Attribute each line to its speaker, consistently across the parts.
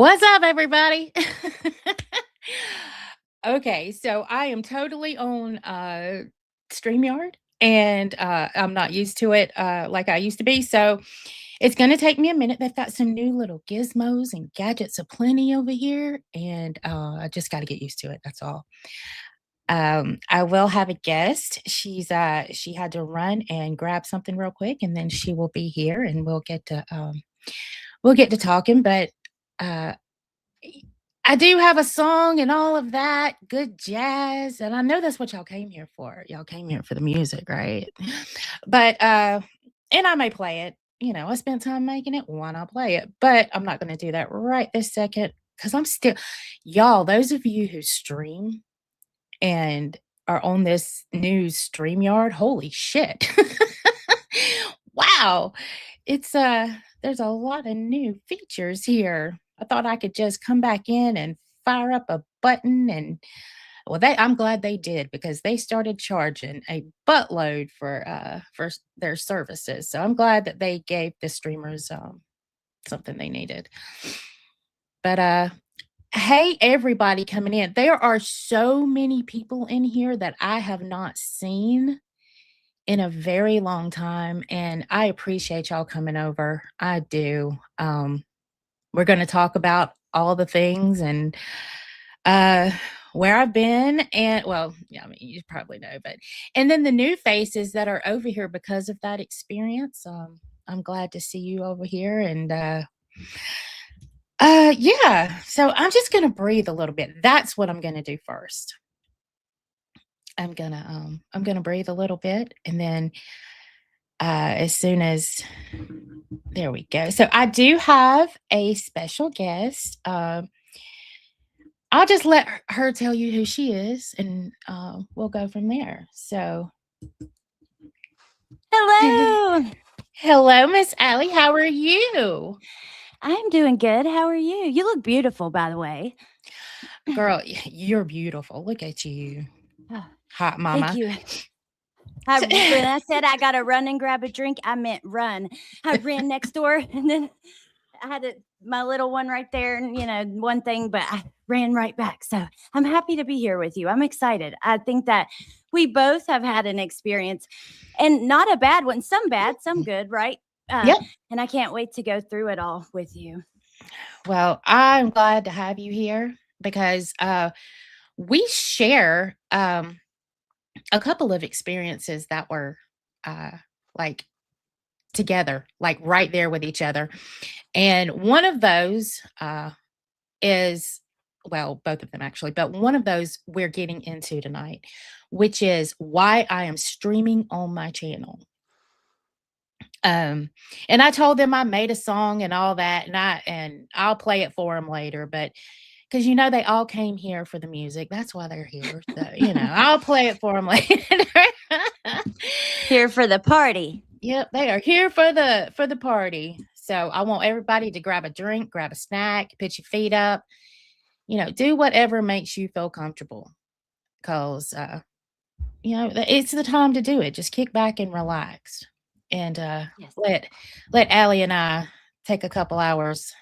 Speaker 1: What's up, everybody? Okay, so I am totally on StreamYard and I'm not used to it like I used to be. So it's going to take me a minute. They've got some new little gizmos and gadgets aplenty over here, and I just got to get used to it. That's all. I will have a guest. She had to run and grab something real quick, and then she will be here, and we'll get to talking. But uh, I do have a song and all of that, good jazz, and I know that's what y'all came here for. Y'all came here for the music, right? But and I may play it. I spent time making it. Why not play it? But I'm not going to do that right this second because I'm still, y'all. Those of you who stream and are on this new StreamYard, holy shit! Wow, it's there's a lot of new features here. I thought I could just come back in and fire up a button and well, I'm glad they did because they started charging a buttload for their services. So I'm glad that they gave the streamers something they needed. But hey everybody coming in. There are so many people in here that I have not seen in a very long time, and I appreciate y'all coming over. I do. We're going to talk about all the things and where I've been, and well, yeah, I mean, you probably know, but and then the new faces that are over here because of that experience. I'm glad to see you over here, and yeah. So I'm just gonna breathe a little bit. That's what I'm gonna do first. I'm gonna breathe a little bit, and then as soon as there we go. So I do have a special guest. I'll just let her tell you who she is, and we'll go from there. So,
Speaker 2: hello,
Speaker 1: hello, Miss Allie. How are you?
Speaker 2: I'm doing good. How are you? You look beautiful, by the way.
Speaker 1: Girl, you're beautiful. Look at you. Hot mama.
Speaker 2: Thank you. When I said I got to run and grab a drink, I meant run. I ran next door and then I had my little one right there and, one thing, but I ran right back. So I'm happy to be here with you. I'm excited. I think that we both have had an experience and not a bad one, some bad, some good, right?
Speaker 1: Yep.
Speaker 2: And I can't wait to go through it all with you.
Speaker 1: Well, I'm glad to have you here because we share a couple of experiences that were like together, like right there with each other. And one of those is, well, both of them actually, but one of those we're getting into tonight, which is why I am streaming on my channel. And I told them I made a song and all that, and I'll play it for them later, but because they all came here for the music. That's why they're here. So, I'll play it for them later.
Speaker 2: Here for the party.
Speaker 1: Yep, they are here for the party. So I want everybody to grab a drink, grab a snack, put your feet up, do whatever makes you feel comfortable. Because it's the time to do it. Just kick back and relax. And
Speaker 2: Yes.
Speaker 1: let Allie and I take a couple hours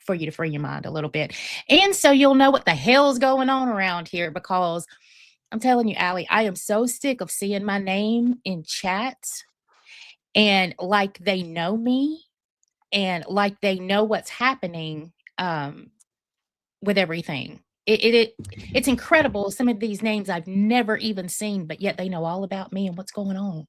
Speaker 1: for you to free your mind a little bit. And so you'll know what the hell's going on around here, because I'm telling you, Allie, I am so sick of seeing my name in chats and like they know me and like they know what's happening with everything. It's incredible. Some of these names I've never even seen, but yet they know all about me and what's going on.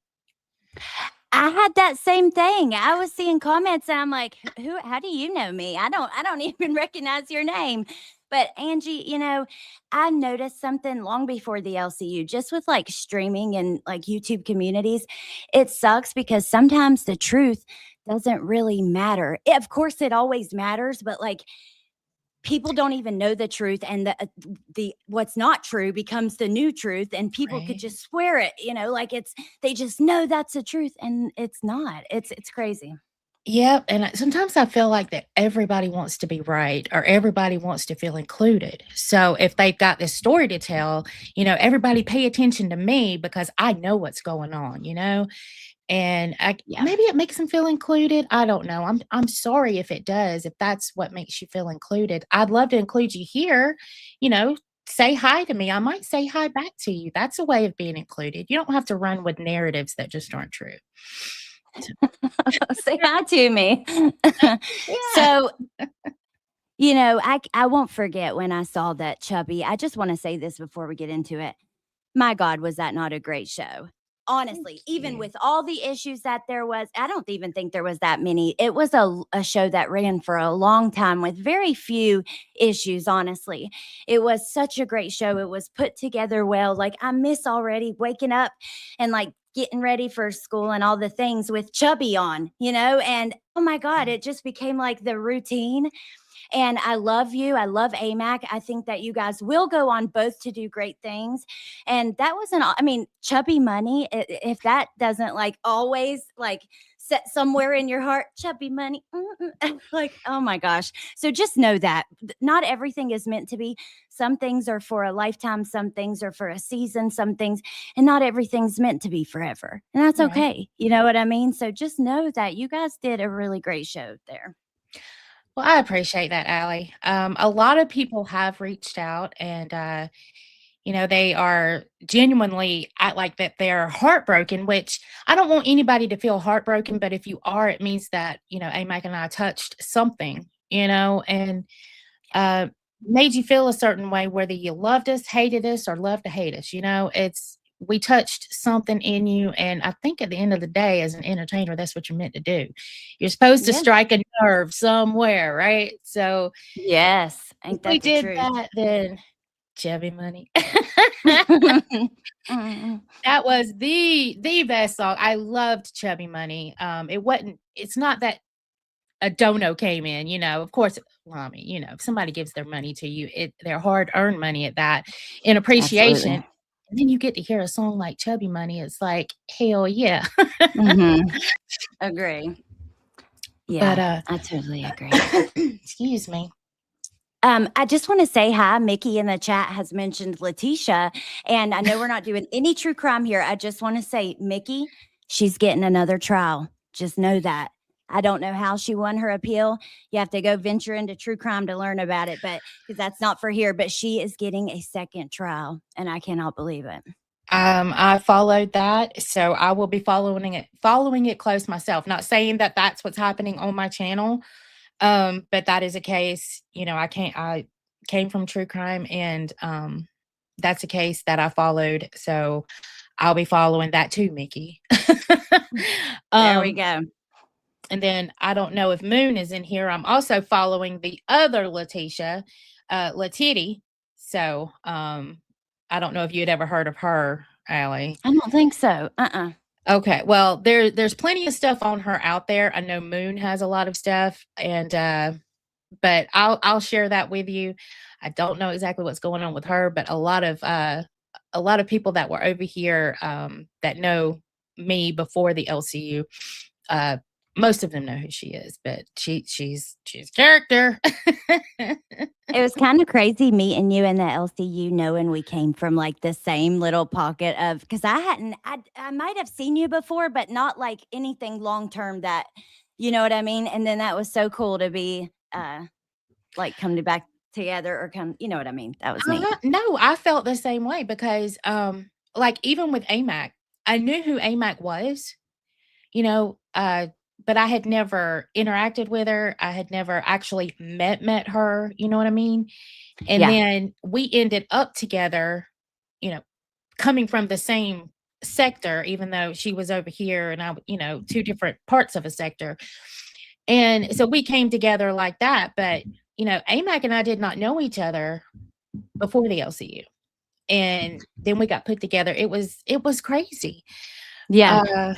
Speaker 2: I had that same thing. I was seeing comments and I'm like, how do you know me? I don't even recognize your name. But Angie, I noticed something long before the LCU, just with like streaming and like YouTube communities. It sucks because sometimes the truth doesn't really matter. Of course, it always matters, but like people don't even know the truth, and the what's not true becomes the new truth, and people could just swear it, like they just know that's the truth, and it's not. It's crazy.
Speaker 1: Yep, and sometimes I feel like that everybody wants to be right or everybody wants to feel included. So if they've got this story to tell, everybody pay attention to me because I know what's going on, And
Speaker 2: Yeah.
Speaker 1: maybe it makes them feel included. I don't know. I'm sorry if it does, if that's what makes you feel included. I'd love to include you here, you know, say hi to me. I might say hi back to you. That's a way of being included. You don't have to run with narratives that just aren't true.
Speaker 2: Say hi to me.
Speaker 1: Yeah.
Speaker 2: So, you know, I won't forget when I saw that Chubby. I just wanna say this before we get into it. My God, was that not a great show?
Speaker 1: Thank
Speaker 2: Honestly, even
Speaker 1: you.
Speaker 2: with all the issues that there was, I don't even think there was that many. It was a show that ran for a long time with very few issues, honestly. It was such a great show. It was put together well. Like, I miss already waking up and like getting ready for school and all the things with Chubby on, you know? And oh my God, it just became like the routine. And I love you. I love AMAC. I think that you guys will go on both to do great things. And that wasn't, I mean, Chubby Money, if that doesn't like always like set somewhere in your heart, Chubby Money, like, oh my gosh. So just know that not everything is meant to be. Some things are for a lifetime, some things are for a season, some things, and not everything's meant to be forever. And that's
Speaker 1: Right.
Speaker 2: okay. You know what I mean? So just know that you guys did a really great show there.
Speaker 1: Well, I appreciate that, Allie. A lot of people have reached out and, you know, they are genuinely at like that they're heartbroken, which I don't want anybody to feel heartbroken, but if you are, it means that, you know, AMAC and I touched something, you know, and uh, made you feel a certain way, whether you loved us, hated us, or loved to hate us. You know, we touched something in you. And I think at the end of the day, as an entertainer, that's what you're meant to do. You're supposed to
Speaker 2: Yeah.
Speaker 1: strike a nerve somewhere, right? So
Speaker 2: Yes.
Speaker 1: if
Speaker 2: Ain't
Speaker 1: we
Speaker 2: that the
Speaker 1: did
Speaker 2: truth?
Speaker 1: that, then Chevy Money.
Speaker 2: Mm.
Speaker 1: That was the best song. I loved Chubby Money. It's not that a dono came in, you know, of course, well, I mean, you know, if somebody gives their money to you, their hard-earned money at that in appreciation,
Speaker 2: Absolutely.
Speaker 1: and then you get to hear a song like Chubby Money, it's like, hell yeah.
Speaker 2: Mhm. Agree.
Speaker 1: But,
Speaker 2: Yeah, I totally agree.
Speaker 1: excuse me.
Speaker 2: I just want to say hi. Mickey in the chat has mentioned Letitia, and I know we're not doing any true crime here. I just want to say, Mickey, she's getting another trial. Just know that. I don't know how she won her appeal. You have to go venture into true crime to learn about it, but because that's not for here. But she is getting a second trial, and I cannot believe it.
Speaker 1: I followed that, so I will be following it close myself. Not saying that that's what's happening on my channel, but that is a case, you know, I came from true crime and, that's a case that I followed, so I'll be following that too, Mickey.
Speaker 2: There we
Speaker 1: Um,
Speaker 2: go.
Speaker 1: and then I don't know if Moon is in here. I'm also following the other Letitia, Latiti. So, I don't know if you'd ever heard of her, Allie.
Speaker 2: I don't think so. Uh-uh.
Speaker 1: Okay, well, there's plenty of stuff on her out there. I know Moon has a lot of stuff, and but I'll share that with you. I don't know exactly what's going on with her, but a lot of people that were over here that know me before the LCU, uh, most of them know who she is, but she's a character.
Speaker 2: It was kind of crazy meeting you in the LCU, knowing we came from like the same little pocket of because I might have seen you before, but not like anything long term that, you know what I mean? And then that was so cool to be like come to back together or come, you know what I mean? That was neat.
Speaker 1: No, I felt the same way because like even with AMAC, I knew who AMAC was, you know, but I had never interacted with her. I had never actually met her, you know what I mean? And
Speaker 2: Yeah.
Speaker 1: then we ended up together, you know, coming from the same sector, even though she was over here and you know, two different parts of a sector. And so we came together like that. But, you know, AMAC and I did not know each other before the LCU. And then we got put together. It was crazy.
Speaker 2: Yeah.
Speaker 1: Uh,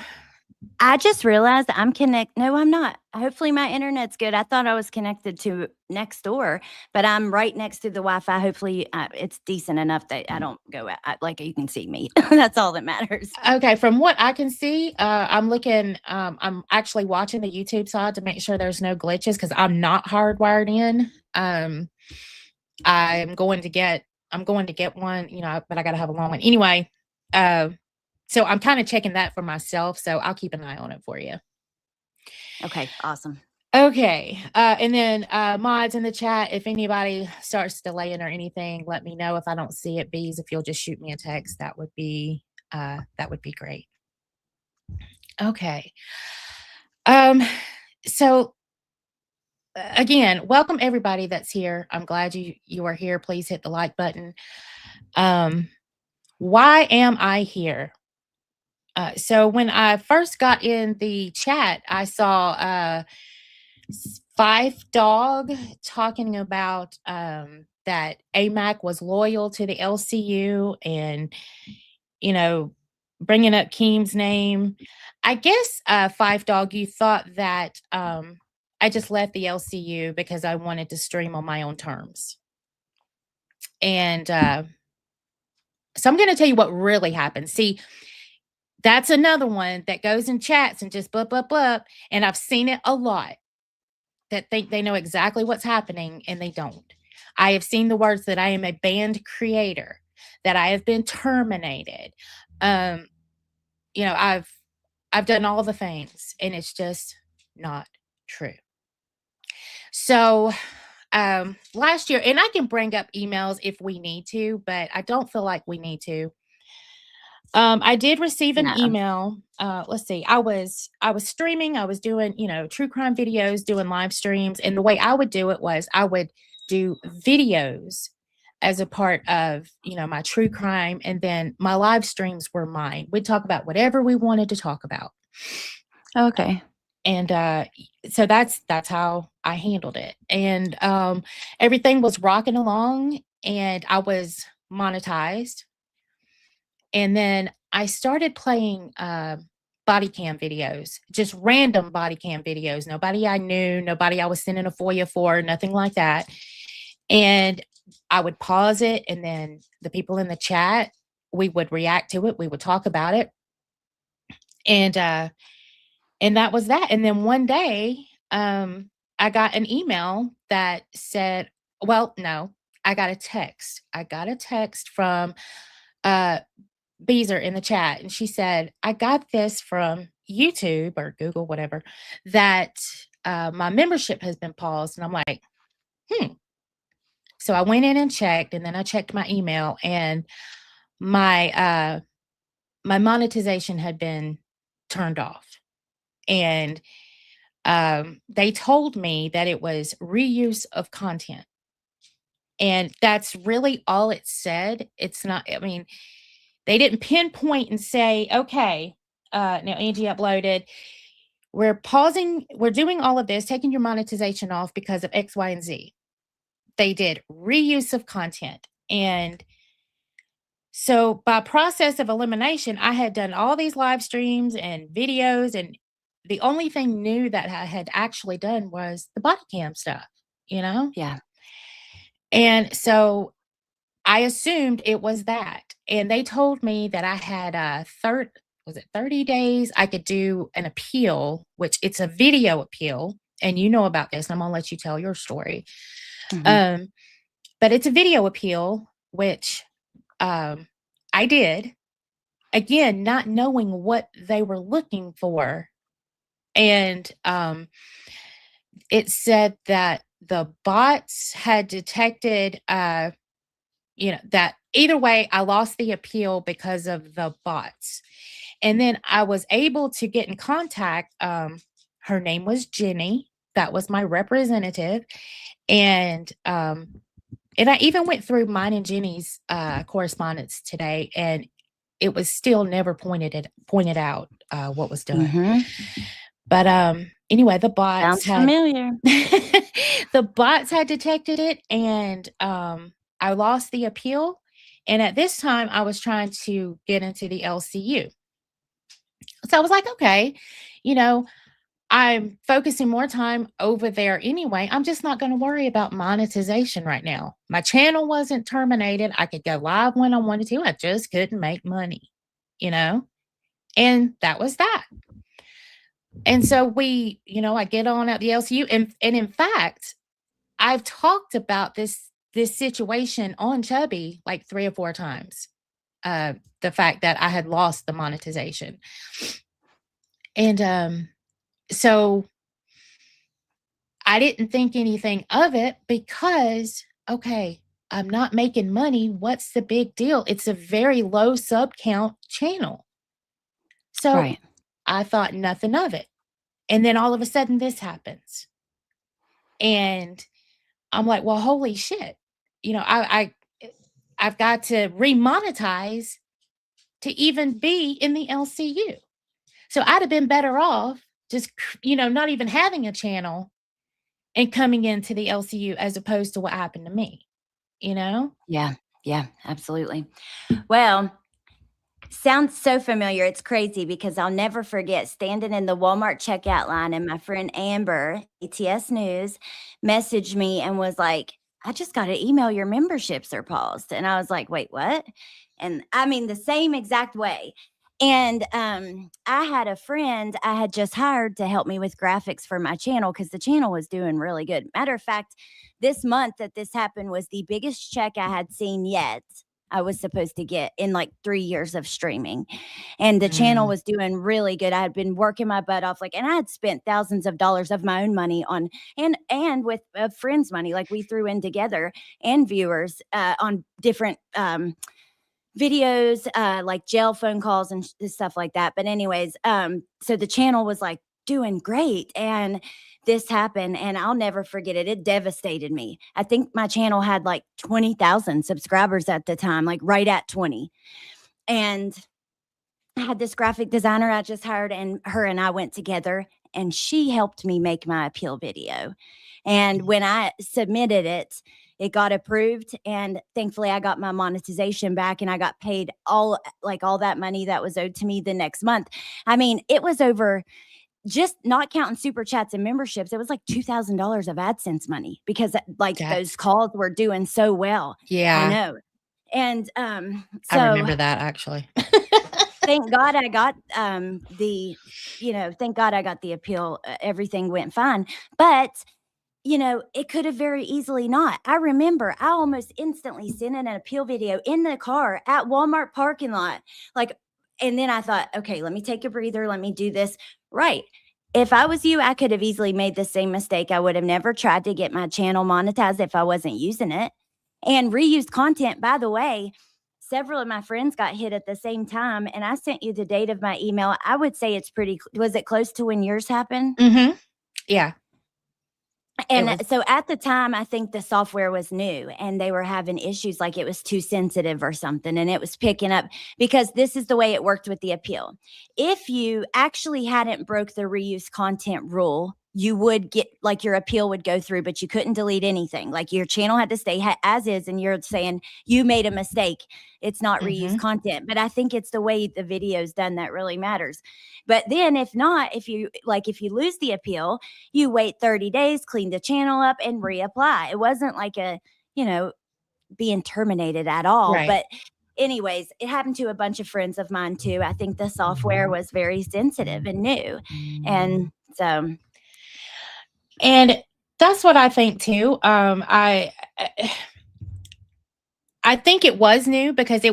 Speaker 2: I just realized I'm connect. No, I'm not. Hopefully, my internet's good. I thought I was connected to next door, but I'm right next to the Wi-Fi. Hopefully, it's decent enough that I don't go out. Like you can see me. That's all that matters.
Speaker 1: okay, from what I can see, I'm actually watching the YouTube side to make sure there's no glitches because I'm not hardwired in. I'm going to get one, you know, but I gotta have a long one. Anyway, uh, So I'm kind of checking that for myself. So I'll keep an eye on it for you.
Speaker 2: Okay, awesome.
Speaker 1: Okay. And then mods in the chat, if anybody starts delaying or anything, let me know. If I don't see it, bees, if you'll just shoot me a text, that would be great. Okay. So again, welcome everybody that's here. I'm glad you are here. Please hit the like button. Why am I here? So when I first got in the chat, I saw Five Dog talking about that AMAC was loyal to the LCU and, bringing up Keem's name. I guess, Five Dog, you thought that I just left the LCU because I wanted to stream on my own terms. And so I'm going to tell you what really happened. See, that's another one that goes in chats and just blah, blah, blah. And I've seen it a lot that think they know exactly what's happening and they don't. I have seen the words that I am a band creator, that I have been terminated. I've done all the things and it's just not true. So last year, and I can bring up emails if we need to, but I don't feel like we need to. I did receive an email. Let's see. I was streaming. I was doing, true crime videos, doing live streams. And the way I would do it was I would do videos as a part of, my true crime. And then my live streams were mine. We'd talk about whatever we wanted to talk about.
Speaker 2: Okay.
Speaker 1: And so that's how I handled it. And everything was rocking along and I was monetized. And then I started playing body cam videos, just random body cam videos. Nobody I knew, nobody I was sending a FOIA for, nothing like that. And I would pause it. And then the people in the chat, we would react to it. We would talk about it. And that was that. And then one day, I got an email that said, well, no, I got a text. I got a text from Beezer in the chat, and she said, I got this from YouTube or Google, whatever, that my membership has been paused. And I'm like, So I went in and checked, and then I checked my email, and my my monetization had been turned off. And they told me that it was reuse of content. And that's really all it said. It's not, I mean, they didn't pinpoint and say, okay, now Angie uploaded, we're pausing, we're doing all of this, taking your monetization off because of X, Y, and Z. They did reuse of content. And so by process of elimination, I had done all these live streams and videos, and the only thing new that I had actually done was the body cam stuff,
Speaker 2: Yeah.
Speaker 1: And so I assumed it was that. And they told me that I had 30 days I could do an appeal, which it's a video appeal. And you know about this, and I'm going to let you tell your story.
Speaker 2: Mhm.
Speaker 1: But it's a video appeal, which I did. Again, not knowing what they were looking for. And it said that the bots had detected that either way, I lost the appeal because of the bots. And then I was able to get in contact. Her name was Jenny. That was my representative. And I even went through mine and Jenny's correspondence today, and it was still never pointed out what was done.
Speaker 2: Mhm.
Speaker 1: But anyway, the bots
Speaker 2: Sounds familiar.
Speaker 1: the bots had detected it, and I lost the appeal. And at this time, I was trying to get into the LCU. So I was like, okay, I'm focusing more time over there anyway. I'm just not going to worry about monetization right now. My channel wasn't terminated. I could go live when I wanted to. I just couldn't make money, and that was that. And so I get on at the LCU, and in fact, I've talked about this situation on Chubby like 3 or 4 times. the fact that I had lost the monetization. And so I didn't think anything of it because, okay, I'm not making money. What's the big deal? It's a very low sub count channel. So
Speaker 2: Right.
Speaker 1: I thought nothing of it. And then all of a sudden this happens. And I'm like, well, holy shit. I've got to remonetize to even be in the LCU. So I'd have been better off just, not even having a channel and coming into the LCU as opposed to what happened to me, you know?
Speaker 2: Yeah. Yeah, absolutely. Well, sounds so familiar. It's crazy because I'll never forget standing in the Walmart checkout line and my friend Amber, ATS News, messaged me and was like, I just got an email, your memberships are paused. And I was like, wait, what? And I mean, the same exact way. And I had a friend I had just hired to help me with graphics for my channel because the channel was doing really good. Matter of fact, this month that this happened was the biggest check I had seen yet. I was supposed to get in like 3 years of streaming. And the channel
Speaker 1: Mm.
Speaker 2: was doing really good. I had been working my butt off, like, and I had spent thousands of dollars of my own money on and with friends' money, like we threw in together and viewers on different videos, like jail phone calls and stuff like that. But anyways, so the channel was like doing great, and this happened, and I'll never forget it. It devastated me. I think my channel had like 20,000 subscribers at the time, like right at 20. And I had this graphic designer I just hired, and her and I went together, and she helped me make my appeal video. And when I submitted it, it got approved, and thankfully I got my monetization back, and I got paid all that money that was owed to me the next month. I mean, it was over, just not counting super chats and memberships, it was like $2,000 of AdSense money because like those
Speaker 1: That's
Speaker 2: calls were doing so well. I
Speaker 1: yeah,
Speaker 2: know. And
Speaker 1: I
Speaker 2: so
Speaker 1: remember that actually.
Speaker 2: thank God I got thank God I got the appeal. Everything went fine. But it could have very easily not. I remember I almost instantly sent in an appeal video in the car at Walmart parking lot. Like, and then I thought, okay, let me take a breather. Let me do this right. If I was you, I could have easily made the same mistake. I would have never tried to get my channel monetized if I wasn't using it. And reused content, by the way, several of my friends got hit at the same time. And I sent you the date of my email. I would say it's was it close to when yours happened?
Speaker 1: Mhm. Yeah, it
Speaker 2: And
Speaker 1: was
Speaker 2: so at the time, I think the software was new and they were having issues, like it was too sensitive or something, and it was picking up, because this is the way it worked with the appeal. If you actually hadn't broke the reuse content rule, you would get, like, your appeal would go through, but you couldn't delete anything. Like, your channel had to stay as is, and you're saying you made a mistake. It's not reused
Speaker 1: mhm.
Speaker 2: content. But I think it's the way the video's done that really matters. But then if not, if you lose the appeal, you wait 30 days, clean the channel up, and reapply. It wasn't like you know, being terminated at all.
Speaker 1: Right.
Speaker 2: But anyways, it happened to a bunch of friends of mine too. I think the software was very sensitive and new. And so
Speaker 1: And that's what I think too. I think it was new because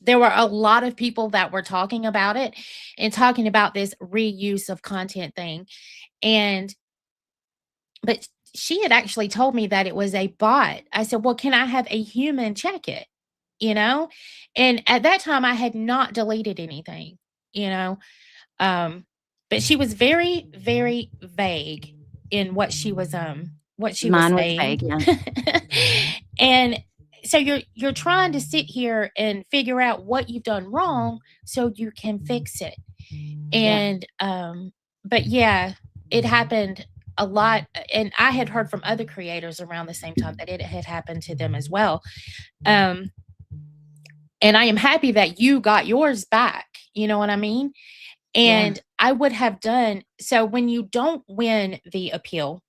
Speaker 1: there were a lot of people that were talking about it and talking about this reuse of content thing. And but she had actually told me that it was a bot. I said, "Well, can I have a human check it?" You know? And at that time I had not deleted anything, you know? Um, but she was very, very vague in what she was
Speaker 2: mine was
Speaker 1: saying.
Speaker 2: vague. Yeah.
Speaker 1: And so you're trying to sit here and figure out what you've done wrong so you can fix it.
Speaker 2: Yeah.
Speaker 1: And but yeah, it happened a lot, and I had heard from other creators around the same time that it had happened to them as well. Um and I am happy that you got yours back, you know what I mean?
Speaker 2: Yeah.
Speaker 1: And I would have done so when you don't win the appeal,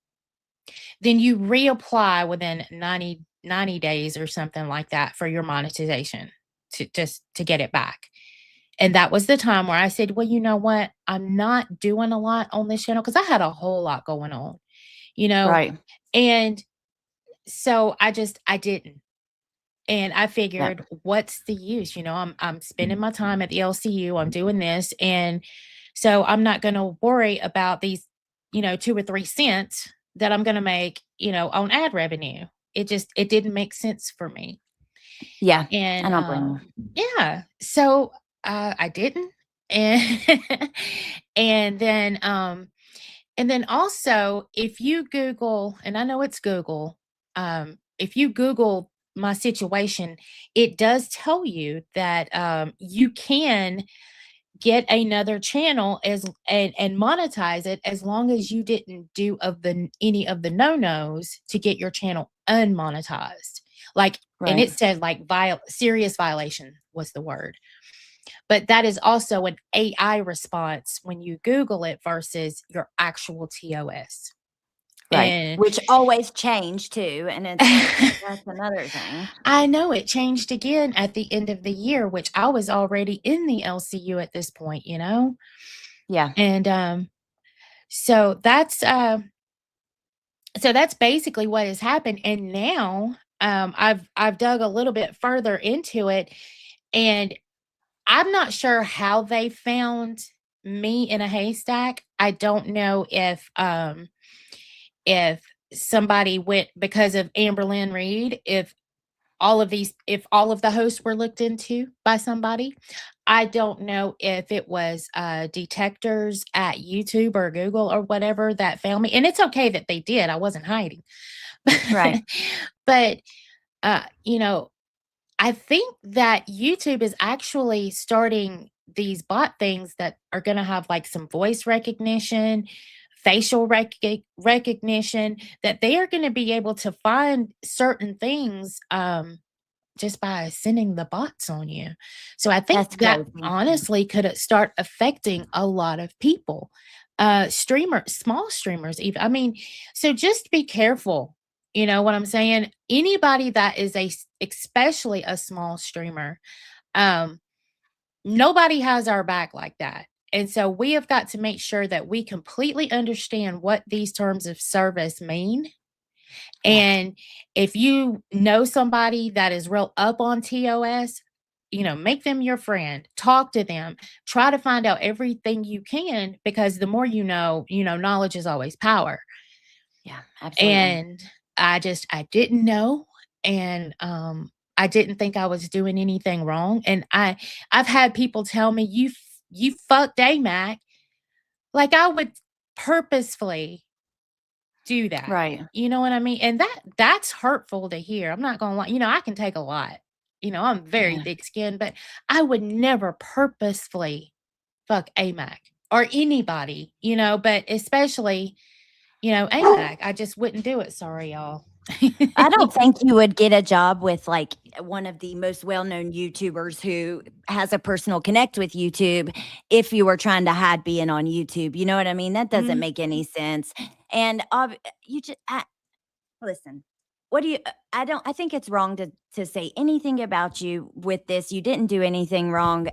Speaker 1: then you reapply within 90 days or something like that for your monetization to get it back. And that was the time where I said, well, you know what? I'm not doing a lot on this channel because I had a whole lot going on, you know?
Speaker 2: Right.
Speaker 1: And so I didn't. And I
Speaker 2: Yep.
Speaker 1: figured, what's the use? I'm spending my time at the LCU, I'm doing this. And so I'm not going to worry about these, 2 or 3 cents that I'm going to make, on ad revenue. It didn't make sense for me.
Speaker 2: Yeah. I
Speaker 1: And
Speaker 2: don't blame you.
Speaker 1: yeah, so I didn't. And and then also, if you Google, and I know it's Google, if you Google my situation, it does tell you that you can get another channel and monetize it as long as you didn't do any of the no-nos to get your channel unmonetized. Like, and
Speaker 2: Right.
Speaker 1: it said like serious violation was the word. But that is also an AI response when you Google it versus your actual TOS.
Speaker 2: Right.
Speaker 1: And
Speaker 2: Which always change too. And it's like, that's another thing.
Speaker 1: I know it changed again at the end of the year, which I was already in the LCU at this point,
Speaker 2: Yeah.
Speaker 1: And so that's basically what has happened. And now I've dug a little bit further into it, and I'm not sure how they found me in a haystack. I don't know if somebody went because of Amberlynn Reed, if all of the hosts were looked into by somebody. I don't know if it was detectors at YouTube or Google or whatever that found me. And it's okay that they did. I wasn't hiding.
Speaker 2: Right.
Speaker 1: But uh, you know, I think that YouTube is actually starting these bot things that are going to have like some voice recognition, facial recognition, that they are going to be able to find certain things just by sending the bots on you. So I think
Speaker 2: That's
Speaker 1: that
Speaker 2: crazy.
Speaker 1: honestly could start affecting a lot of people. Small streamers even. I mean, so just be careful. You know what I'm saying? Anybody that is especially a small streamer, um, nobody has our back like that. And so we have got to make sure that we completely understand what these terms of service mean.
Speaker 2: Yeah.
Speaker 1: And if you know somebody that is real up on TOS, make them your friend, talk to them, try to find out everything you can, because the more knowledge is always power.
Speaker 2: Yeah. Absolutely.
Speaker 1: And I didn't know. And I didn't think I was doing anything wrong. And I've had people tell me, you fucked AMAC. Like, I would purposefully do that.
Speaker 2: Right.
Speaker 1: You know what I mean? And that's hurtful to hear. I'm not gonna lie. I can take a lot. I'm very
Speaker 2: Yeah.
Speaker 1: thick-skinned, but I would never purposefully fuck AMAC or anybody, but especially, AMAC. I just wouldn't do it. Sorry, y'all.
Speaker 2: I don't think you would get a job with like one of the most well-known YouTubers who has a personal connect with YouTube if you were trying to hide being on YouTube. You know what I mean? That doesn't
Speaker 1: Mhm.
Speaker 2: make any sense. And you just listen. What do you? I think it's wrong to say anything about you with this. You didn't do anything wrong.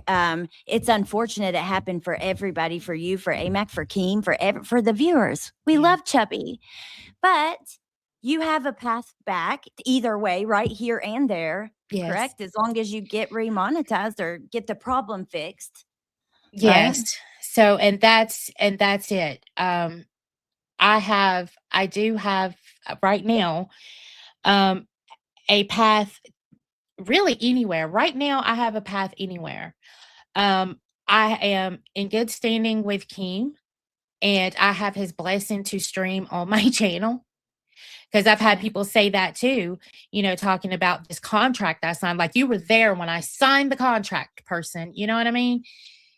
Speaker 2: It's unfortunate it happened for everybody, for you, for AMAC, for Keem, for the viewers. We
Speaker 1: Yeah.
Speaker 2: love Chubby. But you have a path back either way, right here and there,
Speaker 1: Yes.
Speaker 2: correct? As long as you get remonetized or get the problem fixed, right?
Speaker 1: Yes. So, and that's it. I do have right now um a path really anywhere. Right now I have a path anywhere. Um I am in good standing with Keem, and I have his blessing to stream on my channel, because I've had
Speaker 2: Okay.
Speaker 1: people say that too, talking about this contract I signed. Like, you were there when I signed the contract, person. You know what I mean?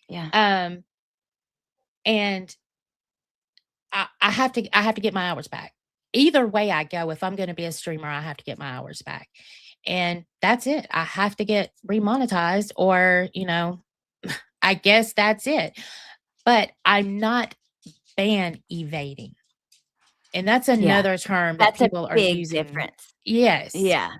Speaker 2: Yeah.
Speaker 1: Um and I have to get my hours back. Either way I go, if I'm gonna be a streamer, I have to get my hours back. And that's it. I have to get remonetized, or, I guess that's it. But I'm not ban evading. And that's
Speaker 2: Yeah.
Speaker 1: another term that
Speaker 2: That's a
Speaker 1: people are
Speaker 2: big
Speaker 1: using.
Speaker 2: difference.
Speaker 1: Yes.
Speaker 2: Yeah.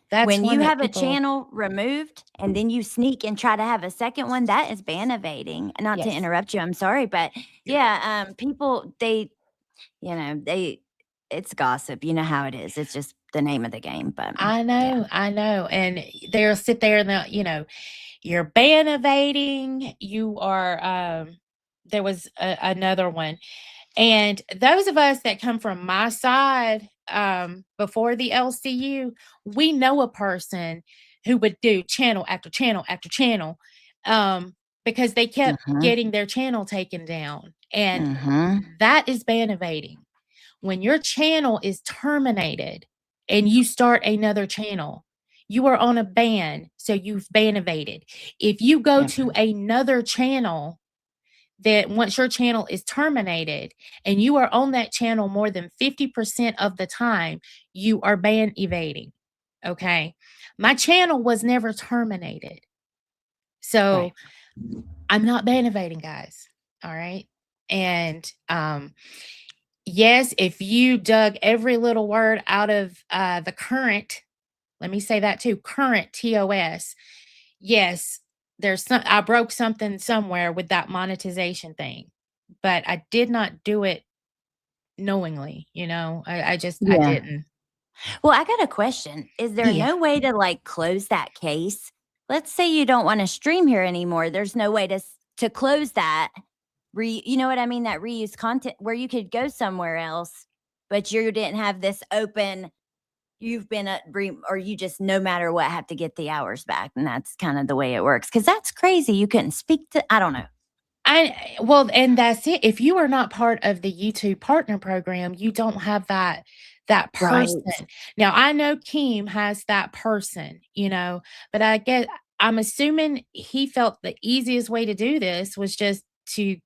Speaker 1: That's
Speaker 2: When
Speaker 1: one
Speaker 2: you
Speaker 1: that
Speaker 2: have a
Speaker 1: people.
Speaker 2: channel removed and then you sneak and try to have a second one, that is ban evading. Not to
Speaker 1: Yes.
Speaker 2: interrupt you, I'm sorry, but
Speaker 1: You're good.
Speaker 2: yeah, people they it's gossip. You know how it is. It's just the name of the game, but yeah.
Speaker 1: I know, and they'll sit there and they'll, you're ban evading, you are, there was another one, and those of us that come from my side, before the LCU, we know a person who would do channel after channel after channel, because they kept
Speaker 2: Mhm.
Speaker 1: getting their channel taken down, and
Speaker 2: Mhm.
Speaker 1: that is ban evading. When your channel is terminated and you start another channel, you are on a ban, so you've ban evaded. If you go
Speaker 2: Yep.
Speaker 1: to another channel, that once your channel is terminated and you are on that channel more than 50% of the time, you are ban evading. Okay. My channel was never terminated. So
Speaker 2: Right.
Speaker 1: I'm not ban evading, guys. All right. And yes, if you dug every little word out of the current, let me say that too, current TOS, yes, there's some, I broke something somewhere with that monetization thing, but I did not do it knowingly, I
Speaker 2: Yeah.
Speaker 1: didn't.
Speaker 2: Well, I got a question. Is there
Speaker 1: Yeah.
Speaker 2: no way to, like, close that case? Let's say you don't wanna stream here anymore, there's no way to close that you know what I mean? That reuse content where you could go somewhere else, but you didn't have this open you've been at or you just no matter what have to get the hours back, and that's kinda the way it works. Because that's crazy, you couldn't speak to I don't know.
Speaker 1: Well, and that's it. If you are not part of the YouTube partner program, you don't have that person.
Speaker 2: Right.
Speaker 1: Now, I know Keem has that person, but I'm assuming he felt the easiest way to do this was just to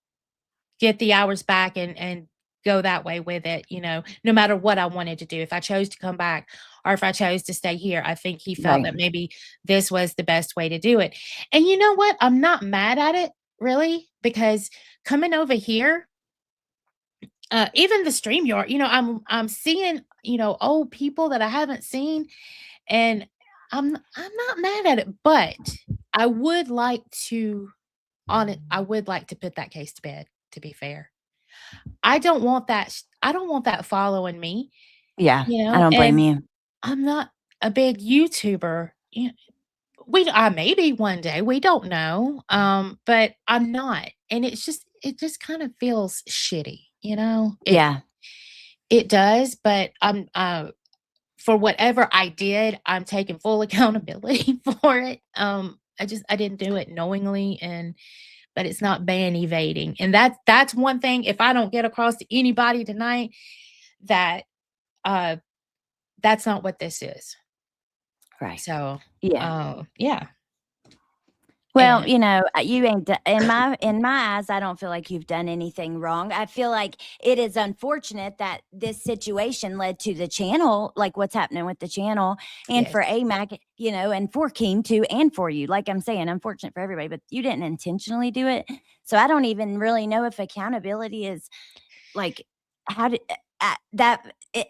Speaker 1: get the hours back and go that way with it, no matter what I wanted to do. If I chose to come back or if I chose to stay here, I think he felt
Speaker 2: Right.
Speaker 1: that maybe this was the best way to do it. And you know what? I'm not mad at it really because coming over here, even the StreamYard, I'm seeing, old people that I haven't seen and I'm not mad at it, but I would like to I would like to put that case to bed, to be fair. I don't want that following me,
Speaker 2: Yeah, I don't blame
Speaker 1: and
Speaker 2: you.
Speaker 1: I'm not a big YouTuber. I maybe one day, we don't know, but I'm not, and it just kind of feels shitty,
Speaker 2: Yeah.
Speaker 1: it does, but for whatever I did, I'm taking full accountability for it. I didn't do it knowingly, but it's not ban evading. And that's one thing, if I don't get across to anybody tonight that uh that's not what this is.
Speaker 2: Right.
Speaker 1: So,
Speaker 2: Yeah.
Speaker 1: yeah.
Speaker 2: Well,
Speaker 1: And
Speaker 2: you know, you ain't do in my eyes, I don't feel like you've done anything wrong. I feel like it is unfortunate that this situation led to the channel, like what's happening with the channel, and
Speaker 1: yes.
Speaker 2: for AMAC, and for Keem too, and for you. Like I'm saying, unfortunate for everybody, but you didn't intentionally do it. So I don't even really know if accountability is like how did that it,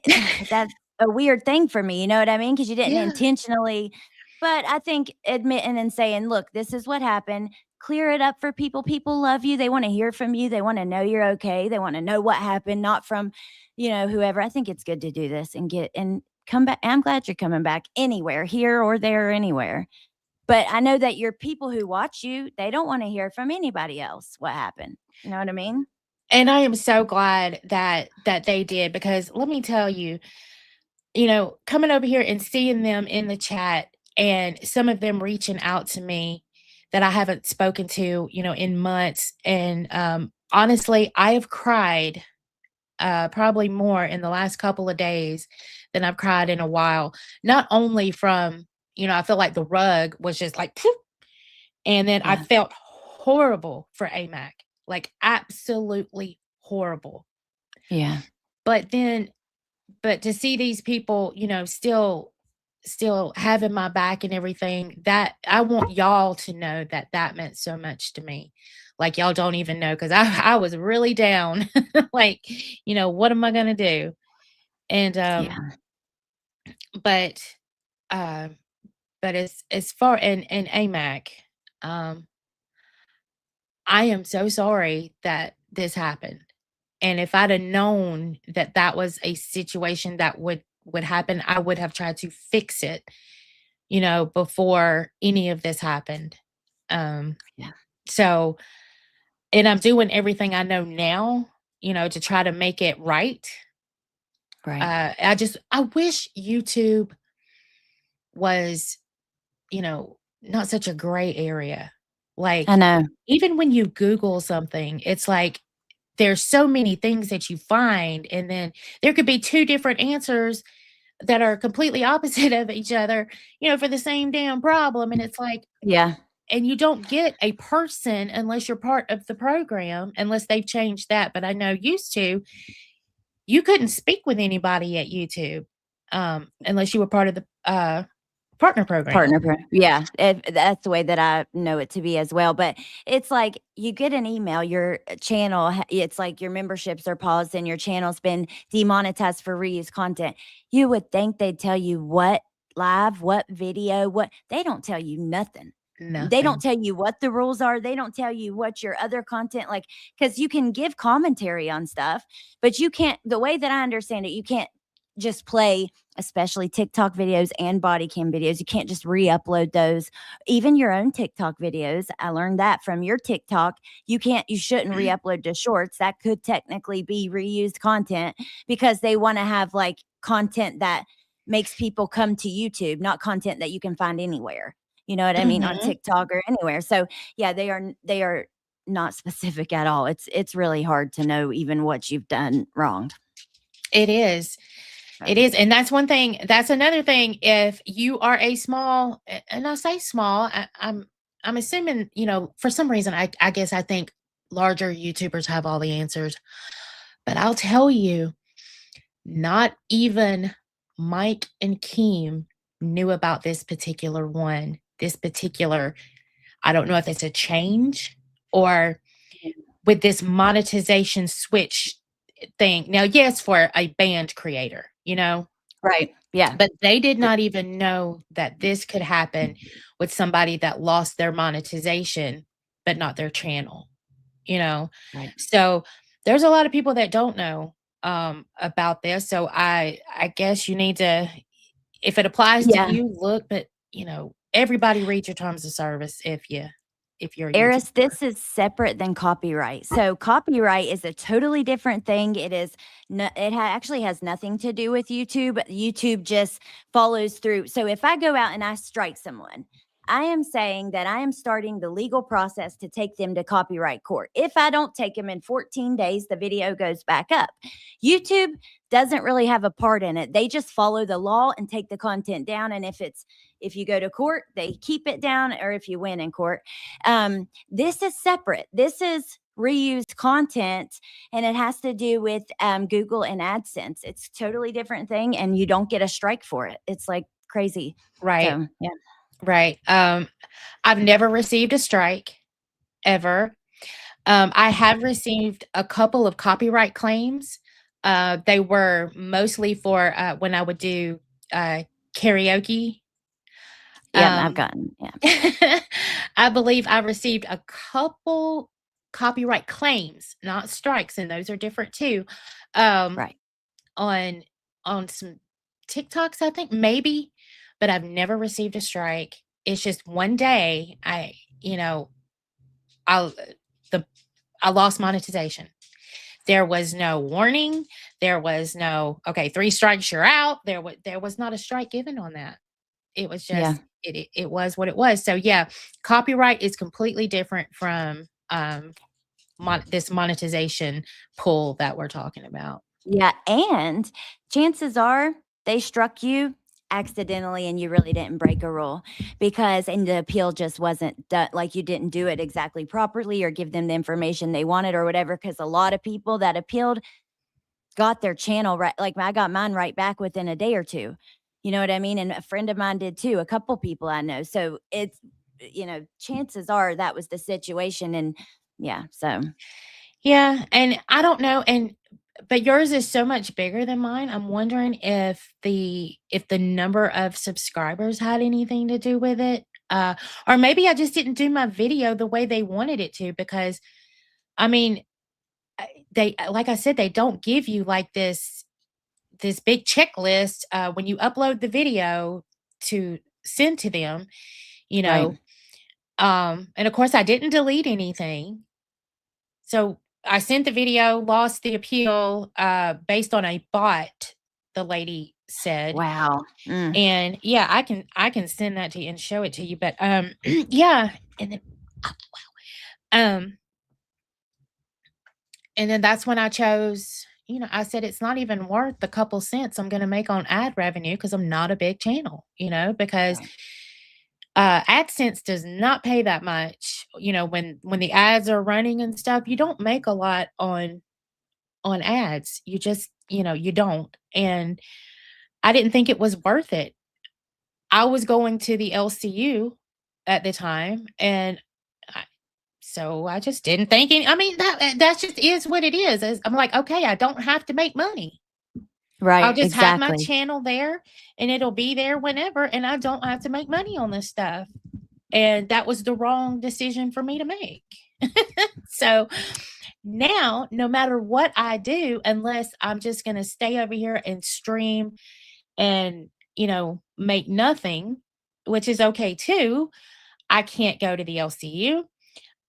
Speaker 2: that's a weird thing for me. You know what I mean? Because you didn't
Speaker 1: Yeah.
Speaker 2: intentionally but I think admitting and saying, "Look, this is what happened." Clear it up for people. People love you. They wanna hear from you. They wanna know you're okay. They wanna know what happened, not from, whoever. I think it's good to do this and come back. I'm glad you're coming back anywhere, here or there or anywhere. But I know that your people who watch you, they don't wanna hear from anybody else what happened. You know what I mean?
Speaker 1: And I am so glad that they did because let me tell you, coming over here and seeing them in the chat and some of them reaching out to me that I haven't spoken to, in months. And honestly, I have cried probably more in the last couple of days than I've cried in a while. Not only from, I feel like the rug was just like, "Poof," and then I
Speaker 2: Yeah.
Speaker 1: felt horrible for AMAC, like absolutely horrible.
Speaker 2: Yeah.
Speaker 1: But then but to see these people, still having my back and everything, that I want y'all to know that that meant so much to me. Like y'all don't even know because I was really down. Like, what am I gonna do? And
Speaker 2: Yeah.
Speaker 1: but uh but as far and AMAC, um, I am so sorry that this happened. And if I'd have known that that was a situation that would would happen, I would have tried to fix it, before any of this happened. Um,
Speaker 2: Yeah.
Speaker 1: so and I'm doing everything I know now, to try to make it right.
Speaker 2: Right.
Speaker 1: I wish YouTube was, not such a gray area.
Speaker 2: I
Speaker 1: Like,
Speaker 2: know.
Speaker 1: even when you Google something, it's like there's so many things that you find, and then there could be 2 different answers that are completely opposite of each other, for the same damn problem, and it's like
Speaker 2: Yeah.
Speaker 1: and you don't get a person unless you're part of the program, unless they've changed that, but I know used to, you couldn't speak with anybody at YouTube, unless you were part of the, partner program.
Speaker 2: Yeah, that's the way that I know it to be as well, but it's like you get an email, your channel it's like your memberships are paused and your channel's been demonetized for reused content. You would think they'd tell you what live, what video, what they don't tell you nothing. They don't
Speaker 1: Nothing.
Speaker 2: tell you what the rules are. They don't tell you what your other content like cuz you can give commentary on stuff, but you can't the way that I understand it, you can't just play especially TikTok videos and body cam videos. You can't just re-upload those. Even your own TikTok videos. I learned that from your TikTok. You shouldn't re-upload to shorts. That could technically be reused content because they want to have like content that makes people come to YouTube, not content that you can find anywhere. You know what I mean? On
Speaker 1: Mhm.
Speaker 2: TikTok or anywhere. So yeah, they are not specific at all. It's really hard to know even what you've done wrong.
Speaker 1: It is. It
Speaker 2: So
Speaker 1: is, and that's another thing, if you are a small and I say small, I'm assuming, for some reason, I guess I think larger YouTubers have all the answers, but I'll tell you, not even Mike and Keem knew about this particular one, this particular I don't know if it's a change or with this monetization switch thing. Now, yes, for a band creator,
Speaker 2: right. Yeah.
Speaker 1: but they did not even know that this could happen with somebody that lost their monetization, but not their channel, you know?
Speaker 2: Right.
Speaker 1: So there's a lot of people that don't know about this. So I guess you need to, if it applies to
Speaker 2: Yeah.
Speaker 1: you, look, but everybody read your terms of service if you're a
Speaker 2: Eris,
Speaker 1: YouTuber.
Speaker 2: this is separate than copyright. So copyright is a totally different thing. It is no, actually has nothing to do with YouTube. YouTube just follows through. So if I go out and I strike someone, I am saying that I am starting the legal process to take them to copyright court. If I don't take them in 14 days, the video goes back up. YouTube doesn't really have a part in it. They just follow the law and take the content down. And if you go to court, they keep it down, or if you win in court. This is separate. This is reused content, and it has to do with Google and AdSense. It's totally different thing, and you don't get a strike for it. It's like crazy.
Speaker 1: Right,
Speaker 2: So yeah,
Speaker 1: right. I've never received a strike ever. I have received a couple of copyright claims. They were mostly for when I would do karaoke.
Speaker 2: yeah, I've
Speaker 1: Um,
Speaker 2: gotten yeah,
Speaker 1: I believe I received a couple copyright claims, not strikes, and those are different too. Um,
Speaker 2: right.
Speaker 1: on some TikToks, I think maybe, but I've never received a strike. It's just one day you know, I the I lost monetization. There was no warning. There was no, okay, 3 strikes, you're out. There was not a strike given on that. It was
Speaker 2: Yeah.
Speaker 1: just it was what it was. So yeah, copyright is completely different from this monetization pool that we're talking about.
Speaker 2: Yeah, and chances are they struck you accidentally and you really didn't break a rule because and the appeal just wasn't done like you didn't do it exactly properly or give them the information they wanted or whatever because a lot of people that appealed got their channel right like I got mine right back within a day or two. You know what I mean? And a friend of mine did too, a couple people I know. So it's chances are that was the situation and yeah, so
Speaker 1: Yeah, and I don't know, and but yours is so much bigger than mine. I'm wondering if the number of subscribers had anything to do with it. Or maybe I just didn't do my video the way they wanted it to because I mean, they like I said, they don't give you like this big checklist when you upload the video to send to them, you
Speaker 2: Right.
Speaker 1: know. And of course, I didn't delete anything. So I sent the video, lost the appeal based on a bot, the lady said.
Speaker 2: Wow.
Speaker 1: And yeah, I can send that to you and show it to you. But yeah, and then um and then that's when I chose, I said it's not even worth the couple cents I'm gonna make on ad revenue because I'm not a big channel, because
Speaker 2: Right.
Speaker 1: AdSense does not pay that much. When the ads are running and stuff, you don't make a lot on ads. You just, you don't. And I didn't think it was worth it. I was going to the LCU at the time, and so I just didn't think any. I mean, that just is what it is. I'm like, okay, I don't have to make money. I'll
Speaker 2: Right.
Speaker 1: just have my
Speaker 2: Exactly.
Speaker 1: channel there, and it'll be there whenever, and I don't have to make money on this stuff. And that was the wrong decision for me to make. So now, no matter what I do, unless I'm just going to stay over here and stream and, make nothing, which is okay too, I can't go to the LCU.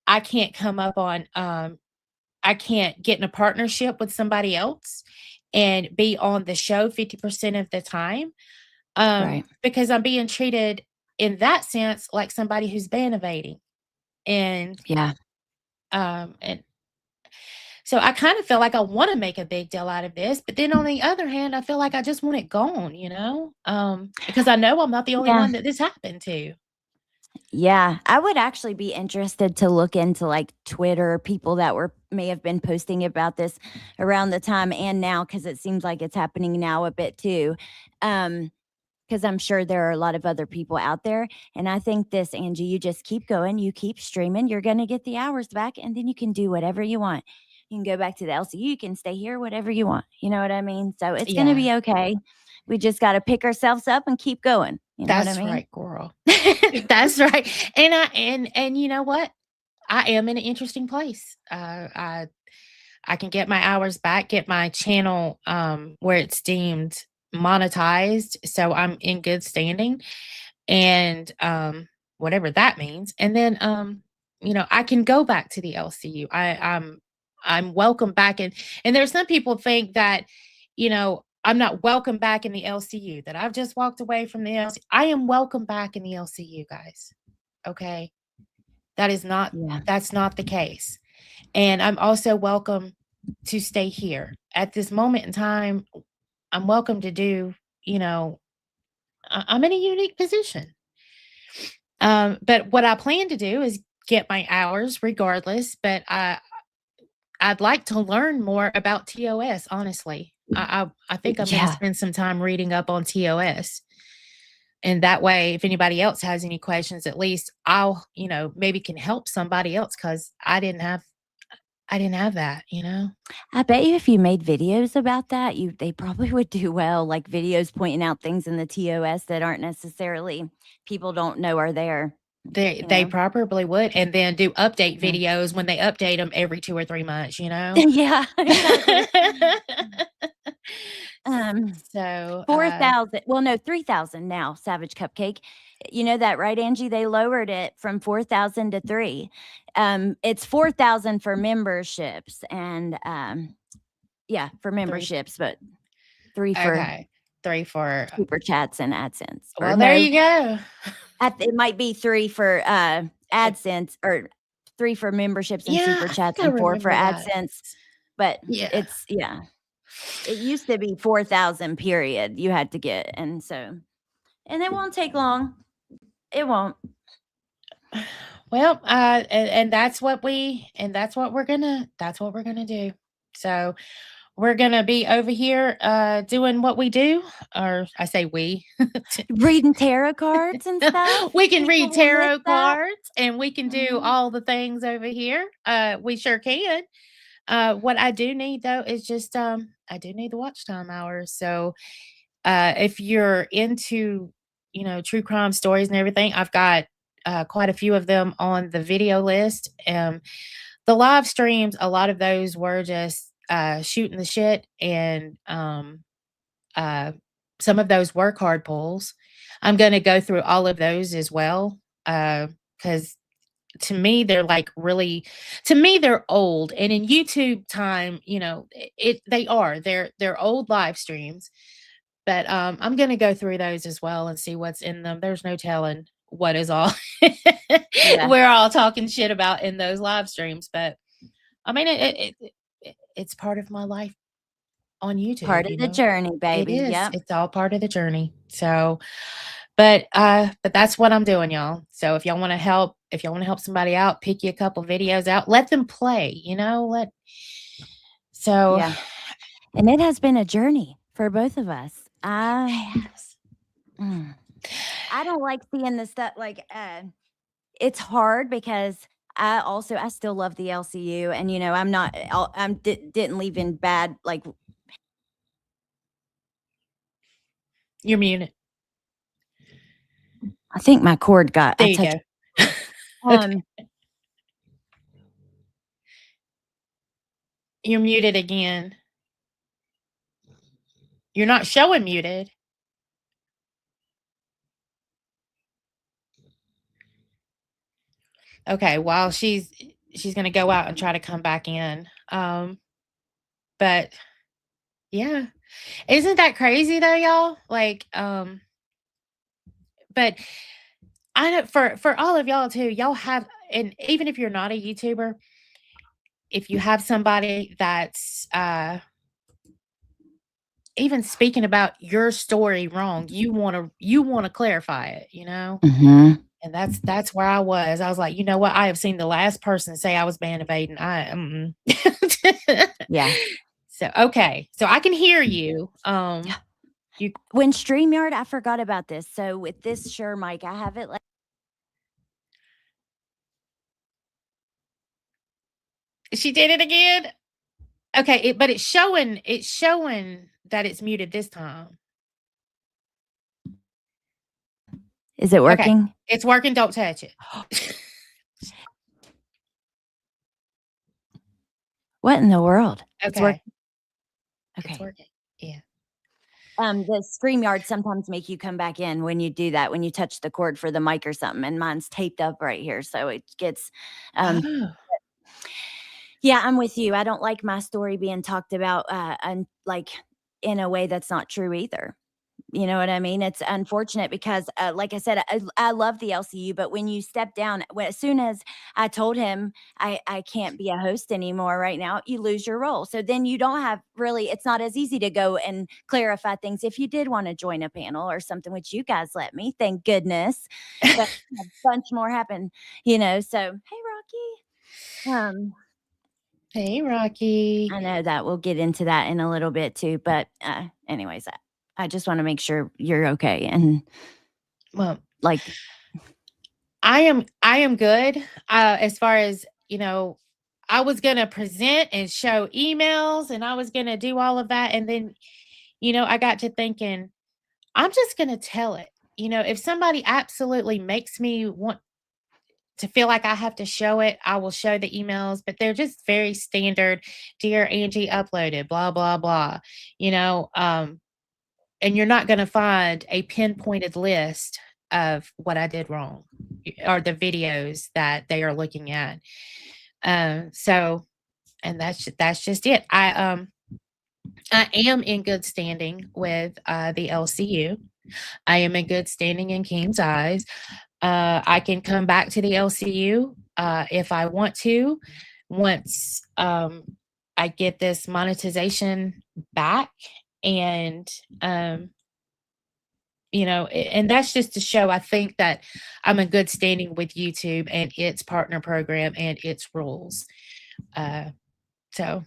Speaker 1: I can't come up on, I can't get in a partnership with somebody else and be on the show 50% of the time,
Speaker 2: Right.
Speaker 1: because I'm being treated in that sense like somebody who's been evading. And
Speaker 2: Yeah.
Speaker 1: and so I kind of feel like I want to make a big deal out of this, but then on the other hand, I feel like I just want it gone, because I know I'm not the only
Speaker 2: Yeah.
Speaker 1: one that this happened to.
Speaker 2: Yeah, I would actually be interested to look into like Twitter, people that may have been posting about this around the time and now, because it seems like it's happening now a bit too. Because I'm sure there are a lot of other people out there. And I think this, Angie, you just keep going, you keep streaming, you're going to get the hours back, and then you can do whatever you want. You can go back to the LCU, you can stay here, whatever you want. You know what I mean? So it's going to
Speaker 1: Yeah,
Speaker 2: be okay. We just got to pick ourselves up and keep going. You know what I
Speaker 1: that's
Speaker 2: mean?
Speaker 1: right, girl. That's right. And you know what? I am in an interesting place. I can get my hours back, get my channel where it's deemed monetized, so I'm in good standing, and whatever that means. And then I can go back to the LCU. I'm welcome back, and there's some people think that I'm not welcome back in the LCU, that I've just walked away from the LCU. I am welcome back in the LCU, guys. Okay, that is not
Speaker 2: Yeah.
Speaker 1: that's not the case. And I'm also welcome to stay here. At this moment in time, I'm welcome to do, I'm in a unique position. But what I plan to do is get my hours regardless, but I'd like to learn more about TOS, honestly. I think I'm gonna
Speaker 2: Yeah.
Speaker 1: spend some time reading up on TOS. And that way, if anybody else has any questions, at least I'll, maybe can help somebody else because I didn't have that.
Speaker 2: I bet you if you made videos about that, they probably would do well, like videos pointing out things in the TOS that aren't necessarily people don't know are there, you
Speaker 1: They
Speaker 2: know?
Speaker 1: probably would, and then do update
Speaker 2: Yeah.
Speaker 1: videos when they update them every 2 or 3 months.
Speaker 2: Yeah, exactly. Um,
Speaker 1: So,
Speaker 2: 4,000 well, no, 3,000 now, Savage Cupcake. You know that, right, Angie? They lowered it from 4,000 to 3. It's 4,000 for memberships and, yeah, for
Speaker 1: 3
Speaker 2: memberships, but 3 for
Speaker 1: okay, 3 for
Speaker 2: Super Chats and AdSense, or
Speaker 1: well, there
Speaker 2: no,
Speaker 1: you go.
Speaker 2: it might be 3 for, AdSense, or 3 for memberships and
Speaker 1: Yeah,
Speaker 2: Super
Speaker 1: I think
Speaker 2: Chats
Speaker 1: I
Speaker 2: and 4 for
Speaker 1: remember that.
Speaker 2: AdSense, but
Speaker 1: Yeah.
Speaker 2: it's yeah. It used to be 4,000 period you had to get, and so and it won't take long. It won't.
Speaker 1: Well, and that's what we're gonna do. So, we're gonna be over here, doing what we do, or I say we.
Speaker 2: Reading tarot cards and stuff,
Speaker 1: We can
Speaker 2: people
Speaker 1: read
Speaker 2: will miss
Speaker 1: tarot
Speaker 2: that.
Speaker 1: cards, and we can do
Speaker 2: Mhm.
Speaker 1: all the things over here. We sure can. What I do need though is just I do need the watch time hours. So if you're into true crime stories and everything, I've got quite a few of them on the video list. The live streams, a lot of those were just shooting the shit and uh, some of those work hard polls. I'm going to go through all of those as well. Because to me, they're like really, to me, they're old. And in YouTube time, they're old live streams. But I'm going to go through those as well and see what's in them. There's no telling what is all
Speaker 2: Yeah.
Speaker 1: we're all talking shit about in those live streams. But I mean, it's part of my life on YouTube.
Speaker 2: Part of the journey,
Speaker 1: It
Speaker 2: baby.
Speaker 1: is.
Speaker 2: Yep.
Speaker 1: It's all part of the journey. So, but that's what I'm doing, y'all. So if y'all want to help somebody out, pick you a couple videos out, let them play. So
Speaker 2: Yeah. And it has been a journey for both of us.
Speaker 1: yes.
Speaker 2: I don't like seeing this stuff it's hard because I still love the LCU, and I'm not didn't leave in bad
Speaker 1: You're muted.
Speaker 2: I think my cord got
Speaker 1: There
Speaker 2: I
Speaker 1: you
Speaker 2: touched
Speaker 1: go. Okay. You're muted again. You're not showing muted. Okay, well, she's gonna go out and try to come back in. But yeah. Isn't that crazy though, y'all? But I know for all of y'all too, y'all have, and even if you're not a YouTuber, if you have somebody that's even speaking about your story wrong, you wanna clarify it,
Speaker 2: Mhm.
Speaker 1: And that's where I was. I was like, "You know what? I have seen the last person say I was ban evading.
Speaker 2: Yeah.
Speaker 1: So, okay. So I can hear you.
Speaker 2: When StreamYard, I forgot about this. So with this Shure mic, I have it
Speaker 1: She did it again? Okay, but it's showing that it's muted this time.
Speaker 2: Is it
Speaker 1: Okay.
Speaker 2: working?
Speaker 1: It's working, don't touch it.
Speaker 2: What in the world? It's
Speaker 1: Okay. It's
Speaker 2: Okay.
Speaker 1: working. Yeah.
Speaker 2: The StreamYard sometimes make you come back in when you do that, when you touch the cord for the mic or something, and mine's taped up right here, so it gets,
Speaker 1: Oh.
Speaker 2: yeah, I'm with you. I don't like my story being talked about, and in a way that's not true either. You know what I mean? It's unfortunate because, like I said, I love the LCU, but when you step down, as soon as I told him I can't be a host anymore right now, you lose your role. So then you don't have really, it's not as easy to go and clarify things if you did want to join a panel or something, which you guys let me, thank goodness. But a bunch more happen, So, hey, Rocky.
Speaker 1: Hey, Rocky.
Speaker 2: I know that we'll get into that in a little bit too, but anyways, I just want to make sure you're okay and
Speaker 1: Well,
Speaker 2: like
Speaker 1: I am good. As far as, I was gonna present and show emails and I was gonna do all of that. And then, I got to thinking, I'm just gonna tell it. If somebody absolutely makes me want to feel like I have to show it, I will show the emails, but they're just very standard. Dear Angie uploaded, blah, blah, blah. And you're not gonna find a pinpointed list of what I did wrong or the videos that they are looking at. So and that's just it. I am in good standing with the LCU. I am in good standing in King's Eyes. I can come back to the LCU if I want to once I get this monetization back. And, and that's just to show, I think, that I'm in good standing with YouTube and its partner program and its rules. So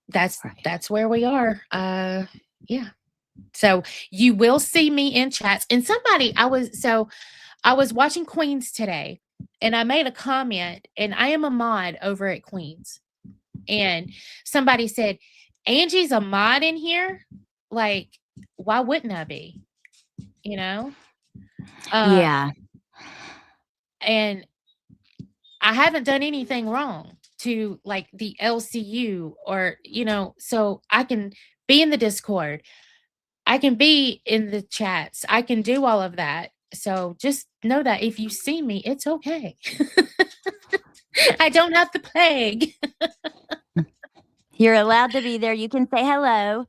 Speaker 1: that's where we are. Yeah. So you will see me in chats. And I was watching Queens today and I made a comment, and I am a mod over at Queens. And somebody said, Angie's a mod in here. Like, why wouldn't I be?
Speaker 2: yeah.
Speaker 1: And I haven't done anything wrong to like the LCU or, so I can be in the Discord. I can be in the chats. I can do all of that. So just know that if you see me, it's okay. I don't have the plague.
Speaker 2: You're allowed to be there. You can say hello,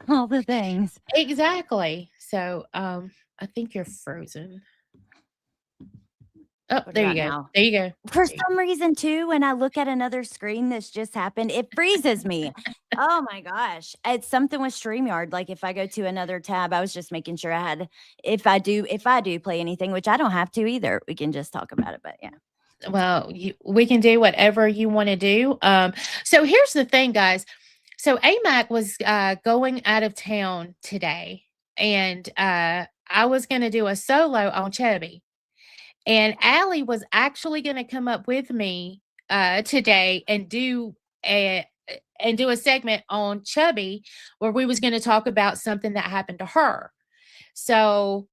Speaker 2: all the things.
Speaker 1: Exactly. So, I think you're frozen. Oh,
Speaker 2: What
Speaker 1: there you
Speaker 2: about
Speaker 1: go.
Speaker 2: now?
Speaker 1: There you go.
Speaker 2: For
Speaker 1: There you
Speaker 2: some reason, too, when I look at another screen this just happened, it freezes me. Oh my gosh. It's something with StreamYard. Like if I go to another tab, I was just making sure I had if I do play anything, which I don't have to either, we can just talk about it. But yeah.
Speaker 1: Well, we can do whatever you want to do. So here's the thing, guys. So AMAC was going out of town today, and I was going to do a solo on Chubby, and Allie was actually going to come up with me today a and do a segment on Chubby where we was going to talk about something that happened to her. So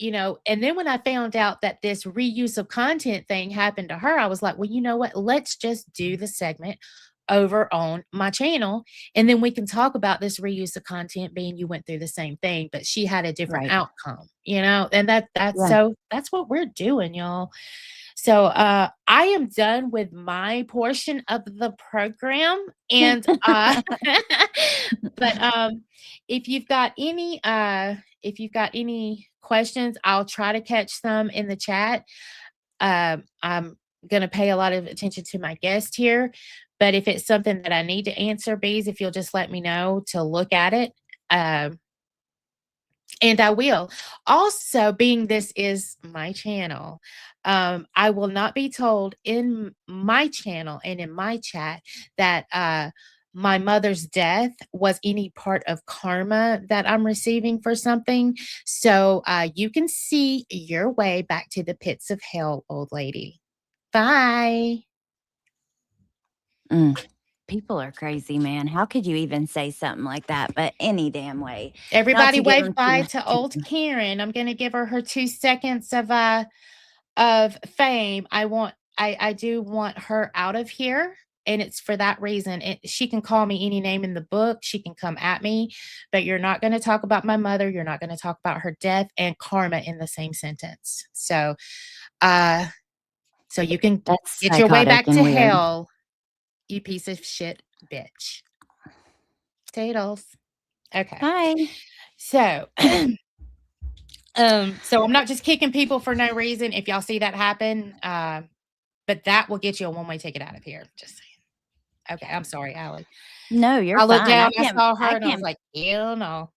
Speaker 1: and then when I found out that this reuse of content thing happened to her, I was like, well, you know what? Let's just do the segment over on my channel. And then we can talk about this reuse of content being you went through the same thing, but she had a different
Speaker 2: Right.
Speaker 1: outcome, and that's
Speaker 2: Yeah.
Speaker 1: so that's what we're doing, y'all. So I am done with my portion of the program. And but if you've got any questions, I'll try to catch them in the chat. I'm gonna pay a lot of attention to my guest here, but if it's something that I need to answer, bees, if you'll just let me know to look at it. And I will. Also, being this is my channel, I will not be told in my channel and in my chat that my mother's death was any part of karma that I'm receiving for something. So you can see your way back to the pits of hell, old lady. Bye.
Speaker 2: People are crazy, man. How could you even say something like that? But any damn way. Not
Speaker 1: Everybody
Speaker 2: to get
Speaker 1: wave bye
Speaker 2: into
Speaker 1: to old Karen. I'm gonna give her 2 seconds of fame. I do want her out of here, and it's for that reason. She can call me any name in the book. She can come at me, but you're not going to talk about my mother. You're not going to talk about her death and karma in the same sentence. So, so you can
Speaker 2: that's
Speaker 1: get your way
Speaker 2: psychotic
Speaker 1: back
Speaker 2: and
Speaker 1: to
Speaker 2: weird.
Speaker 1: hell, you piece of shit bitch. Tatles. Okay.
Speaker 2: Hi.
Speaker 1: So, so I'm not just kicking people for no reason. If y'all see that happen, but that will get you a one-way ticket out of here. Just saying. Okay, I'm sorry, Allie.
Speaker 2: No, you're
Speaker 1: I looked
Speaker 2: fine.
Speaker 1: down,
Speaker 2: I
Speaker 1: I
Speaker 2: can't
Speaker 1: saw her,
Speaker 2: I
Speaker 1: and I was
Speaker 2: can't
Speaker 1: like, "Hell no."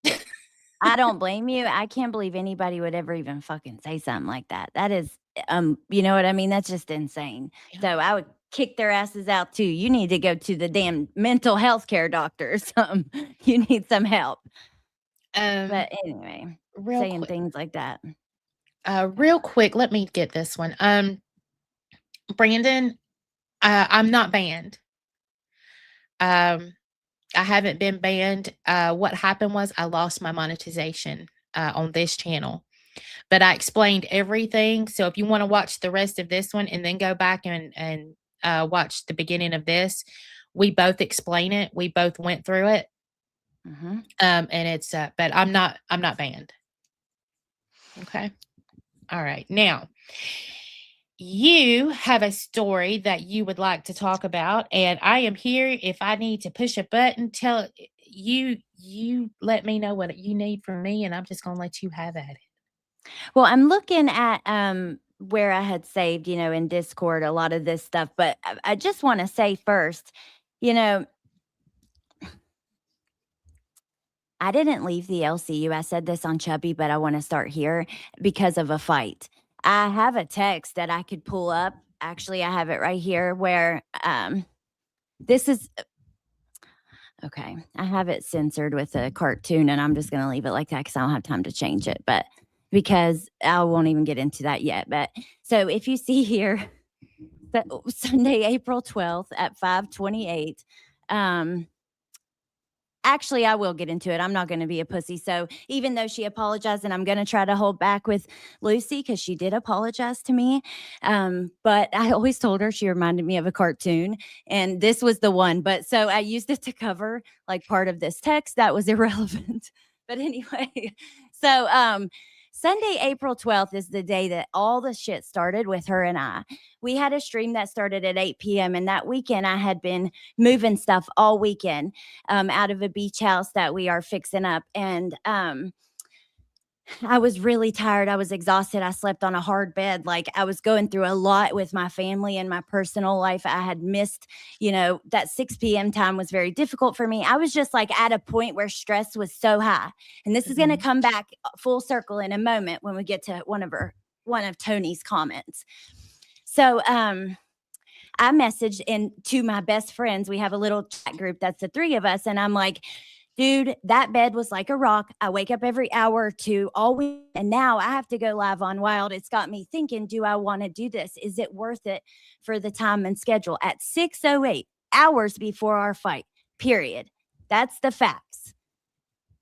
Speaker 2: I don't blame you. I can't believe anybody would ever even fucking say something like that. That is, you know what I mean? That's just insane.
Speaker 1: Yeah.
Speaker 2: So I would kick their asses out too. You need to go to the damn mental health care doctor or something. You need some help. But anyway,
Speaker 1: real
Speaker 2: saying
Speaker 1: quick,
Speaker 2: things like that.
Speaker 1: real quick, let me get this one. Brandon, I'm not banned. I haven't been banned. What happened was I lost my monetization on this channel, but I explained everything. So if you want to watch the rest of this one and then go back and watch the beginning of this, we both explain it. We both went through it. And it's but I'm not banned. Okay. All right. Now, you have a story that you would like to talk about, and I am here if I need to push a button. Tell you let me know what you need from me, and I'm just gonna let you have at it.
Speaker 2: Well, I'm looking at where I had saved, in Discord, a lot of this stuff. But I just want to say first, I didn't leave the LCU. I said this on Chubby, but I want to start here because of a fight. I have a text that I could pull up. Actually, I have it right here where this is okay. I have it censored with a cartoon, and I'm just going to leave it like that because I don't have time to change it. But because I won't even get into that yet. But so if you see here, that Sunday, April 12th at 5:28. Actually, I will get into it. I'm not going to be a pussy. So even though she apologized, and I'm going to try to hold back with Lucy because she did apologize to me. But I always told her she reminded me of a cartoon, and this was the one. But so I used it to cover like part of this text that was irrelevant. But anyway, so Sunday, April 12th is the day that all the shit started with her and I. We had a stream that started at 8 p.m. And that weekend, I had been moving stuff all weekend out of a beach house that we are fixing up. And I was really tired. I was exhausted. I slept on a hard bed. Like I was going through a lot with my family and my personal life. I had missed, that 6 p.m. time was very difficult for me. I was just like at a point where stress was so high. And this is going to come back full circle in a moment when we get to one of Tony's comments. So, I messaged to my best friends. We have a little chat group that's the three of us. And I'm like, dude, that bed was like a rock. I wake up every hour or two all week, and now I have to go live on Wild. It's got me thinking, do I want to do this? Is it worth it for the time and schedule? At 6:08, hours before our fight, period. That's the facts.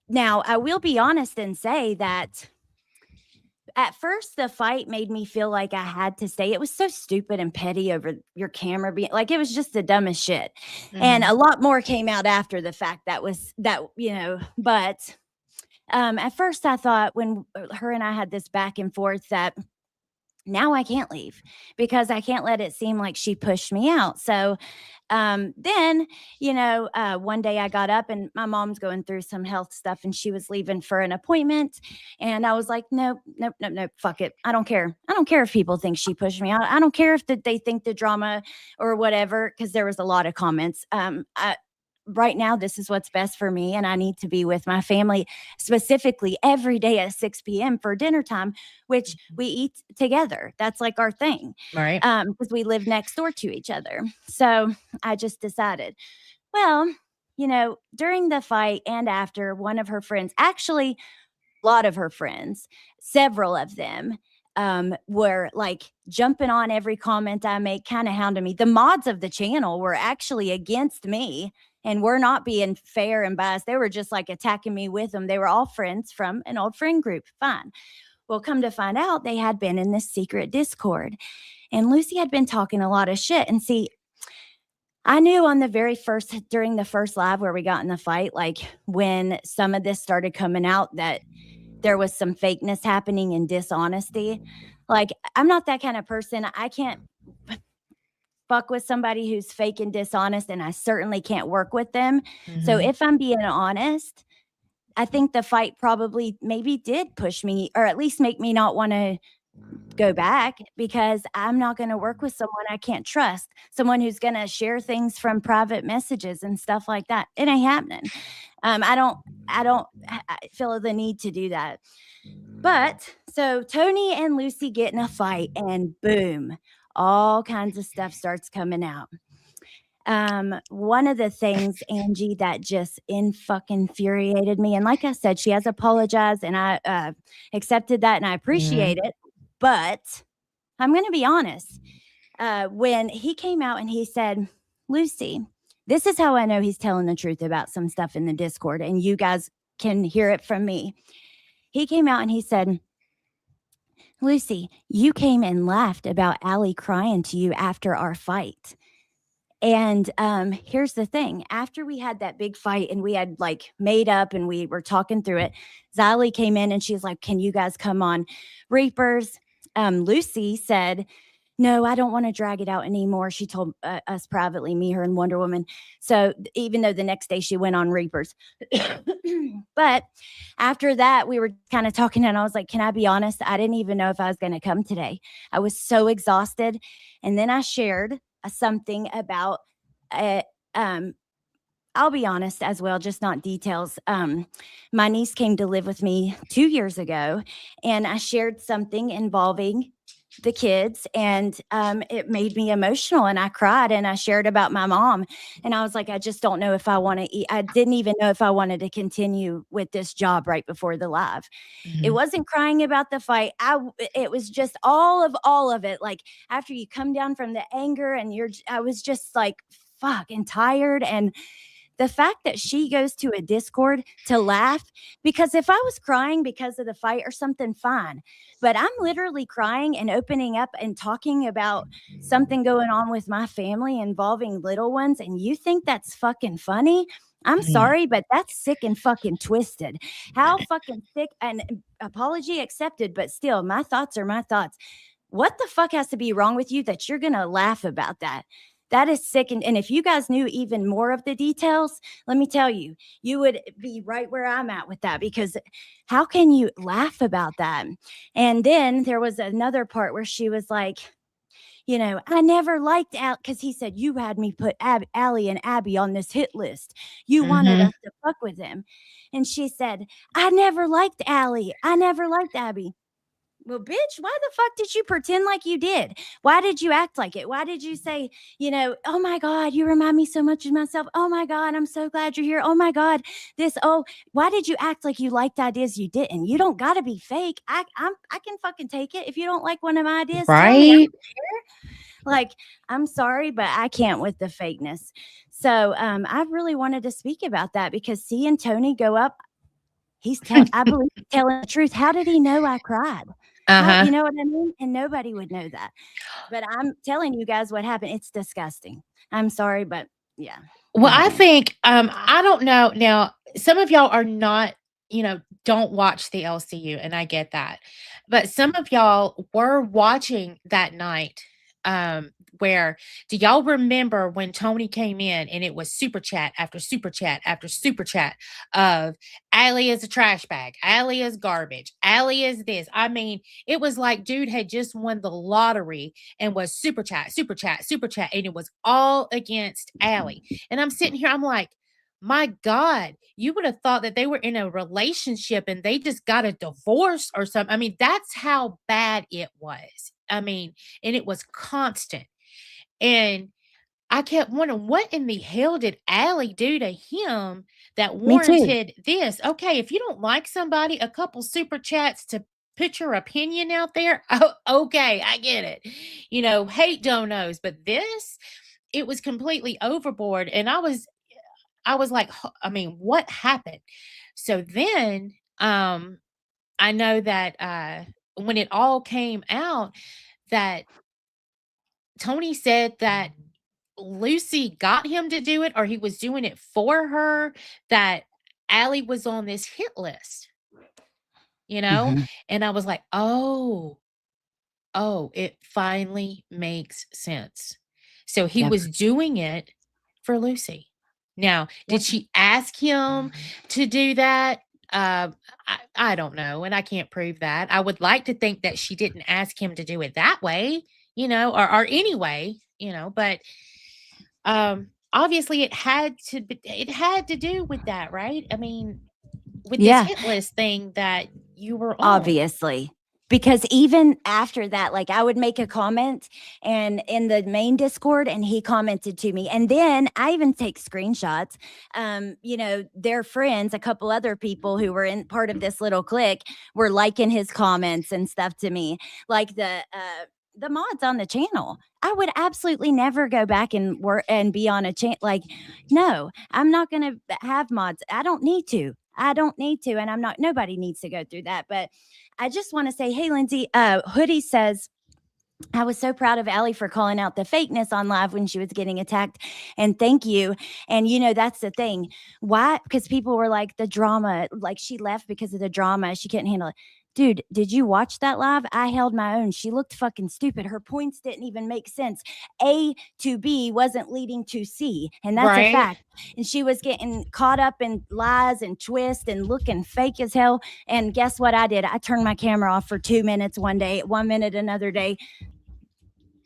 Speaker 2: Now, I will be honest and say that at first the fight made me feel like I had to stay. It was so stupid and petty over your camera being like, it was just the dumbest shit. And a lot more came out after the fact but at first I thought when her and I had this back and forth that now I can't leave because I can't let it seem like she pushed me out. So then, one day I got up and my mom's going through some health stuff and she was leaving for an appointment. And I was like, nope, fuck it. I don't care. I don't care if people think she pushed me out. I don't care if they think the drama or whatever, because there was a lot of comments. Right now, this is what's best for me. And I need to be with my family, specifically every day at 6 p.m. for dinner time, which we eat together. That's like our thing.
Speaker 1: Right.
Speaker 2: Because we live next door to each other. So I just decided, well, during the fight and after, one of her friends, actually a lot of her friends, several of them, were like jumping on every comment I make, kind of hounding me. The mods of the channel were actually against me and we're not being fair and biased. They were just like attacking me with them. They were all friends from an old friend group. Fine. Well, come to find out, they had been in this secret Discord and Lucy had been talking a lot of shit. And see, I knew during the first live where we got in the fight, like when some of this started coming out, that there was some fakeness happening and dishonesty. Like, I'm not that kind of person. I can't fuck with somebody who's fake and dishonest, and I certainly can't work with them. So if I'm being honest, I think the fight probably maybe did push me, or at least make me not want to go back, because I'm not going to work with someone I can't trust, someone who's going to share things from private messages and stuff like that. It ain't happening. I don't feel the need to do that. But so Tony and Lucy get in a fight and boom, all kinds of stuff starts coming out. One of the things, Angie, that just fucking infuriated me, and like I said, she has apologized and I accepted that and I appreciate it. But I'm going to be honest. When he came out and he said, Lucy, this is how I know he's telling the truth about some stuff in the Discord, and you guys can hear it from me. He came out and he said, Lucy, you came and laughed about Allie crying to you after our fight. And here's the thing. After we had that big fight and we had like made up and we were talking through it, Xylee came in and she's like, can you guys come on Reapers? Lucy said, no, I don't want to drag it out anymore. She told us privately, me, her, and Wonder Woman. So even though the next day she went on Reapers. But after that, we were kind of talking and I was like, can I be honest? I didn't even know if I was going to come today. I was so exhausted. And then I shared something about, I'll be honest as well, just not details. My niece came to live with me 2 years ago and I shared something involving the kids and it made me emotional and I cried and I shared about my mom and I was like, I just don't know if I want to eat. I didn't even know if I wanted to continue with this job right before the live. It wasn't crying about the fight. It was just all of it. Like after you come down from the anger and I was just like fucking tired. And the fact that she goes to a Discord to laugh, because if I was crying because of the fight or something, fine. But I'm literally crying and opening up and talking about something going on with my family involving little ones. And you think that's fucking funny? I'm
Speaker 1: Mm.
Speaker 2: sorry, but that's sick and fucking twisted. How fucking sick, and apology accepted, but still, my thoughts are my thoughts. What the fuck has to be wrong with you that you're gonna laugh about that? That is sick. And if you guys knew even more of the details, let me tell you, you would be right where I'm at with that, because how can you laugh about that? And then there was another part where she was like, I never liked Al because he said, "You had me put Allie and Abby on this hit list. You wanted
Speaker 1: Mhm.
Speaker 2: us to fuck with them." And she said, "I never liked Allie. I never liked Abby." Well, bitch, why the fuck did you pretend like you did? Why did you act like it? Why did you say, "Oh my God, you remind me so much of myself. Oh my God, I'm so glad you're here. Oh my God, why did you act like you liked ideas you didn't? You don't gotta be fake. I can fucking take it. If you don't like one of my ideas, tell me. I
Speaker 1: Right?
Speaker 2: like, I'm sorry, but I can't with the fakeness. So I really wanted to speak about that, because seeing Tony go up, I believe he's telling the truth. How did he know I cried? How,
Speaker 1: Uh-huh.
Speaker 2: you know what I mean? And nobody would know that. But I'm telling you guys what happened. It's disgusting. I'm sorry, but yeah, go
Speaker 1: Well,
Speaker 2: ahead,
Speaker 1: I
Speaker 2: Angie.
Speaker 1: think, I don't know. Now, some of y'all are not, don't watch the LCU, and I get that. But some of y'all were watching that night. Where do y'all remember when Tony came in and it was super chat after super chat after super chat of Allie is a trash bag, Allie is garbage, Allie is this. I mean, it was like dude had just won the lottery and was super chat, super chat, super chat, and it was all against Allie. And I'm sitting here, I'm like, my God, you would have thought that they were in a relationship and they just got a divorce or something. I mean, that's how bad it was. I mean, and it was constant. And I kept wondering, what in the hell did Allie do to him that
Speaker 2: Me too.
Speaker 1: warranted this? Okay, if you don't like somebody, a couple super chats to put your opinion out there. Oh, okay, I get it. Hate donos, but this, it was completely overboard. And I was like, I mean, what happened? So then, I know that when it all came out, that Tony said that Lucy got him to do it, or he was doing it for her, that Allie was on this hit list, you know?
Speaker 2: Mhm.
Speaker 1: And I was like, oh, it finally makes sense. So he
Speaker 2: Yep.
Speaker 1: was doing it for Lucy. Now, did
Speaker 2: Yep.
Speaker 1: she ask him to do that? I don't know, and I can't prove that. I would like to think that she didn't ask him to do it that way, or anyway, but obviously it had to do with that, right? I mean, with this
Speaker 2: Yeah.
Speaker 1: hit list thing that you were on.
Speaker 2: Obviously. Because even after that, like, I would make a comment and in the main Discord, and he commented to me. And then I even take screenshots. Their friends, a couple other people who were in part of this little clique, were liking his comments and stuff to me. Like the mods on the channel. I would absolutely never go back and work and be on a channel. Like, no, I'm not gonna have mods. I don't need to. I don't need to, and I'm not. Nobody needs to go through that. But I just want to say, hey, Lindsay, Hoodie says, I was so proud of Allie for calling out the fakeness on live when she was getting attacked. And thank you. And that's the thing. Why? Because people were like, the drama, like she left because of the drama. She couldn't handle it. Dude, did you watch that live? I held my own. She looked fucking stupid. Her points didn't even make sense. A to B wasn't leading to C. And that's a
Speaker 1: Right?
Speaker 2: fact. And she was getting caught up in lies and twists and looking fake as hell. And guess what I did? I turned my camera off for 2 minutes one day, 1 minute another day.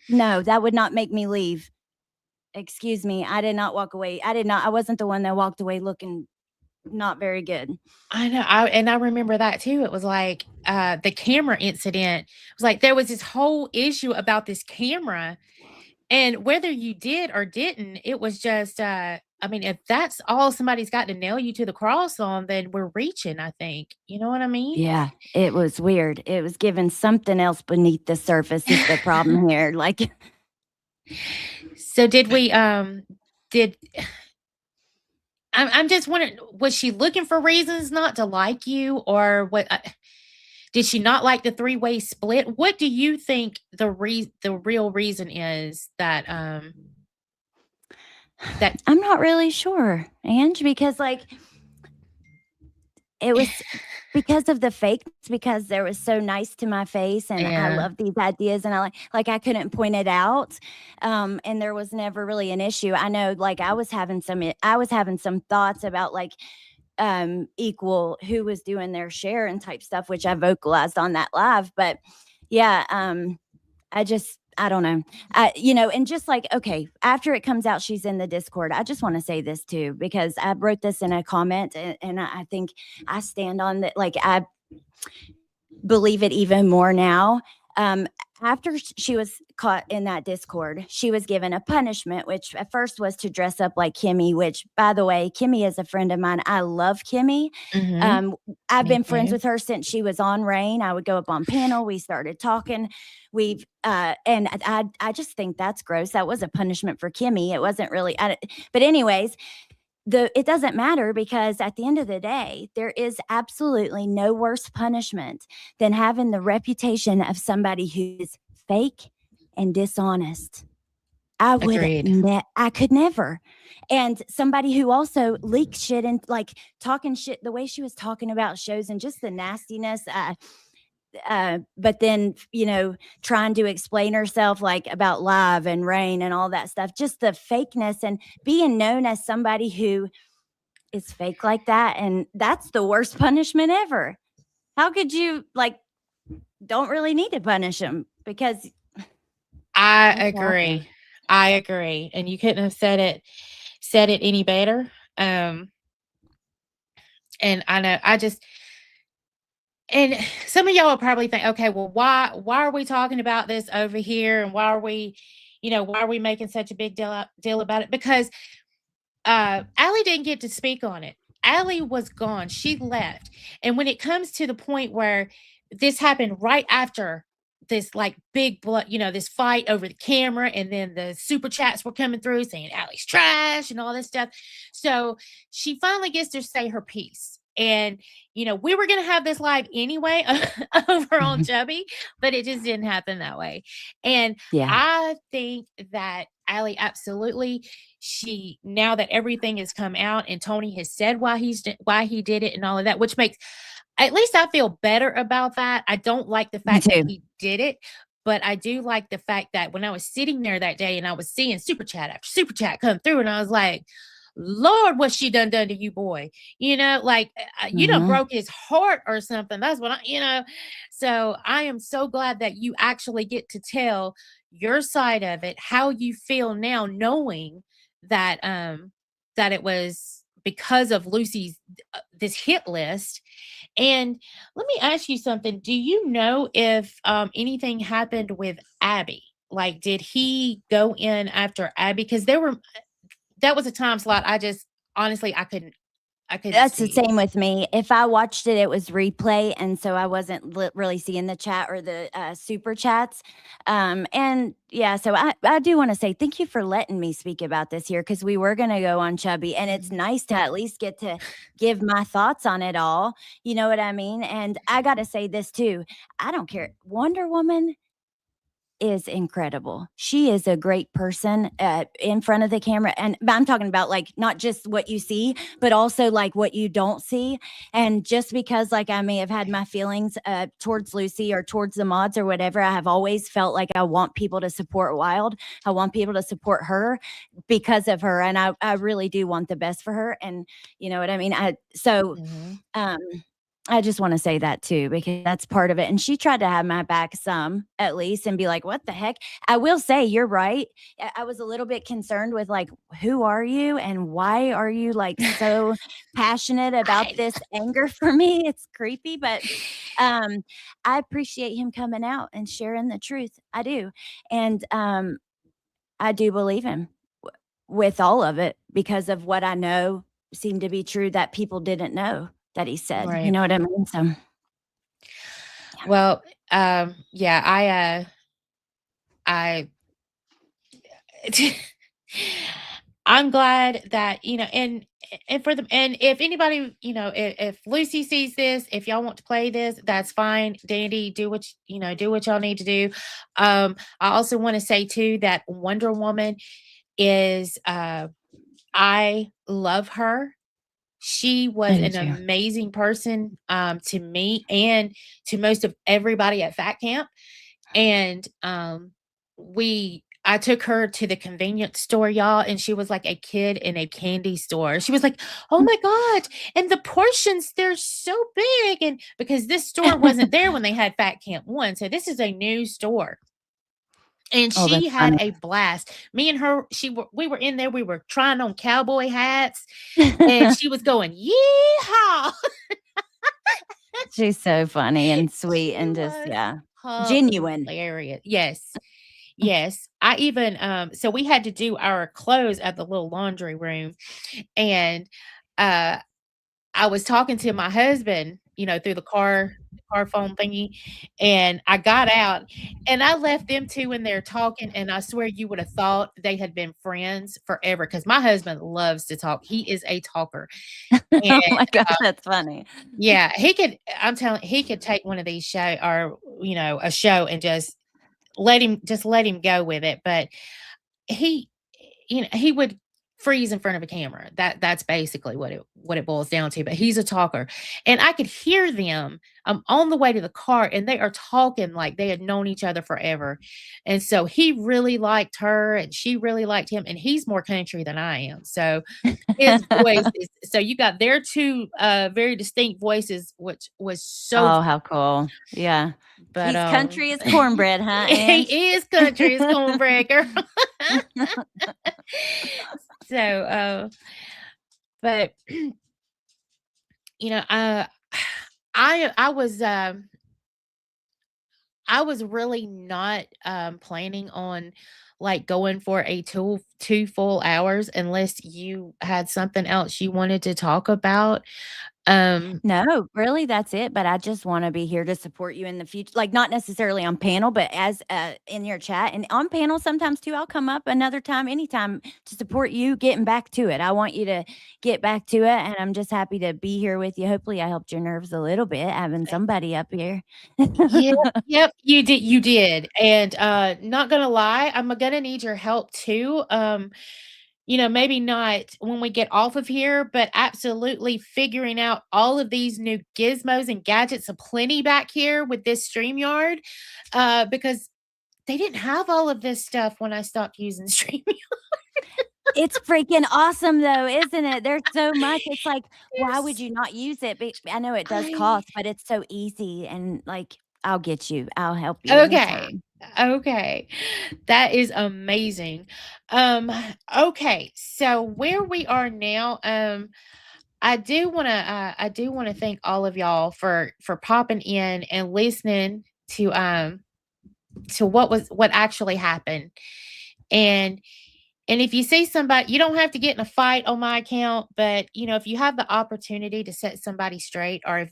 Speaker 2: No, that would not make me leave. Excuse me, I did not walk away. I wasn't the one that walked away looking not very good.
Speaker 1: I know, I remember that too. It was like, the camera incident. It was like there was this whole issue about this camera, and whether you did or didn't, it was just, I mean, if that's all somebody's got to nail you to the cross on, then we're reaching, I think. You know what I mean?
Speaker 2: Yeah, it was weird. It was given something else beneath the surface is the problem here. Like,
Speaker 1: So did I'm just wondering, was she looking for reasons not to like you, or what? Did she not like the three-way split? What do you think the real reason is that That
Speaker 2: I'm not really sure, Ange, because it was because of the fakeness, because there was so nice to my face, and I
Speaker 1: yeah.
Speaker 2: love these ideas, and I I couldn't point it out, and there was never really an issue. I know, I was having some thoughts about equal who was doing their share and type stuff, which I vocalized on that live. But yeah, I don't know. And just okay, after it comes out, she's in the Discord. I just want to say this too, because I wrote this in a comment, and I think I stand on that. I believe it even more now. Um, After she was caught in that Discord, she was given a punishment, which at first was to dress up like Kimmy, which, by the way, Kimmy is a friend of mine. I love Kimmy.
Speaker 1: Mhm.
Speaker 2: I've
Speaker 1: Me
Speaker 2: been friends
Speaker 1: too.
Speaker 2: with her since she was on Rain. I would go up on panel. We started talking. And I just think that's gross. That was a punishment for Kimmy. It wasn't really, but anyways, it doesn't matter, because at the end of the day, there is absolutely no worse punishment than having the reputation of somebody who is fake and dishonest.
Speaker 1: Agreed.
Speaker 2: I could never. And somebody who also leaks shit and talking shit the way she was talking about shows and just the nastiness. But then, trying to explain herself about live and Rain and all that stuff, just the fakeness and being known as somebody who is fake like that. And that's the worst punishment ever. How could you don't really need to punish them, because
Speaker 1: I
Speaker 2: it's awful.
Speaker 1: agree. I agree, and you couldn't have said it any better. Um, and I know I just and some of y'all will probably think, okay, well, why are we talking about this over here, and why are we making such a big deal about it? Because Allie didn't get to speak on it. Allie was gone. She left. And when it comes to the point where this happened right after this big blood, this fight over the camera, and then the super chats were coming through saying Allie's trash and all this stuff. So she finally gets to say her piece. And we were gonna have this live anyway over on
Speaker 2: Mhm.
Speaker 1: Chubby, but it just didn't happen that way. And
Speaker 2: Yeah.
Speaker 1: I think that Allie absolutely, she, now that everything has come out and Tony has said why he did it and all of that, which makes, at least I feel better about that. I don't like the
Speaker 2: Me
Speaker 1: fact that
Speaker 2: too.
Speaker 1: he did it, but I do like the fact that when I was sitting there that day and I was seeing super chat after super chat come through, and I was like, Lord, what she done to you, boy? You done
Speaker 2: Hmm.
Speaker 1: broke his heart or something. That's what So I am so glad that you actually get to tell your side of it, how you feel now, knowing that that it was because of Lucy's this hit list. And let me ask you something. Do you know if anything happened with Abby? Like, did he go in after Abby? Because that was a time slot I just honestly I couldn't
Speaker 2: That's the
Speaker 1: see.
Speaker 2: same with me. If I watched it, it was replay, and so I wasn't really seeing the chat or the super chats. And yeah, so I do want to say thank you for letting me speak about this here, because we were going to go on Chubby, and it's
Speaker 1: Mhm.
Speaker 2: nice to at least get to give my thoughts on it all. You know what I mean? And I got to say this too. I don't care. Wonder Woman is incredible. She is a great person in front of the camera. And but I'm talking about not just what you see, but also what you don't see. And just because I may have had my feelings towards Lucy or towards the mods or whatever, I have always felt like I want people to support Wild. I want people to support her because of her. And I really do want the best for her. And you know what I mean?
Speaker 1: Mhm.
Speaker 2: Um, I just wanna say that too, because that's part of it, and she tried to have my back some, at least, and be like, "What the heck?" I will say you're right. I was a little bit concerned with, "Who are you, and why are you, so passionate about
Speaker 1: I
Speaker 2: this anger for me?" It's creepy, but, um, I appreciate him coming out and sharing the truth. I do, and, I do believe him with all of it, because of what I know seemed to be true that people didn't know that he said. You
Speaker 1: Right.
Speaker 2: know what I mean? So, yeah.
Speaker 1: Well, yeah, I I'm glad that, and for the and if anybody, if Lucy sees this, if y'all want to play this, that's fine. Dandy, do what y'all need to do. I also want to say too that Wonder Woman is I love her. She
Speaker 2: I
Speaker 1: was
Speaker 2: do
Speaker 1: an
Speaker 2: too.
Speaker 1: amazing person, to me and to most of everybody at Fat Camp, and, we I took her to the convenience store, y'all, and she was like a kid in a candy store. She was like, "Oh my god, and the portions, they're so big," and because this store wasn't there when they had Fat Camp 1, so this is a new store. And
Speaker 2: Oh,
Speaker 1: she
Speaker 2: that's
Speaker 1: had
Speaker 2: funny.
Speaker 1: a blast. Me and her, we were in there, we were trying on cowboy hats, and she was going, "Yeehaw!"
Speaker 2: She's so funny and sweet
Speaker 1: She
Speaker 2: and just
Speaker 1: was
Speaker 2: yeah, genuine.
Speaker 1: hilarious. Yes. Yes. I even, so we had to do our clothes at the little laundry room, and, uh, I was talking to my husband, through the car phone thingy, and I got out, and I left them 2 in there talking, and I swear you would have thought they had been friends forever. Because my husband loves to talk. He is a talker, and,
Speaker 2: Oh my gosh, that's funny.
Speaker 1: yeah, he could take one of these show or, a show and just let him go with it, but he he would freeze in front of a camera. That's basically what it boils down to, but he's a talker, and I could hear them, on the way to the car, and they are talking like they had known each other forever, and so he really liked her, and she really liked him, and he's more country than I am, so his voice is so you got their 2, very distinct voices, which was so
Speaker 2: Oh, how cool. Yeah.
Speaker 1: but,
Speaker 2: He's country as cornbread, huh, Ange?
Speaker 1: he is country as cornbread, girl. So, but, you know, uh, I was, I was really not, planning on, like, going for a 2 full hours unless you had something else you wanted to talk about. Um
Speaker 2: No, really, that's it, but I just wanna be here to support you in the future, like, not necessarily on panel, but as, in your chat, and on panel sometimes too, I'll come up another time, anytime to support you getting back to it. I want you to get back to it, and I'm just happy to be here with you. Hopefully, I helped your nerves a little bit having somebody up here.
Speaker 1: Yeah, yep, you did, and, not gonna lie, I'm gonna need your help too, maybe not when we get off of here, but absolutely figuring out all of these new gizmos and gadgets aplenty back here with this StreamYard, because they didn't have all of this stuff when I stopped using StreamYard.
Speaker 2: It's freaking awesome though, isn't it? There's so much. It's like, why would
Speaker 1: There's
Speaker 2: you not use it? But I know it does
Speaker 1: I
Speaker 2: cost, but it's so easy and like, I'll get you. I'll help you
Speaker 1: Okay,
Speaker 2: anytime.
Speaker 1: okay. That is amazing. Um, okay, so where we are now, I do wanna thank all of y'all for popping in and listening to what actually happened. And and if you see somebody, you don't have to get in a fight on my account, but if you have the opportunity to set somebody straight, or if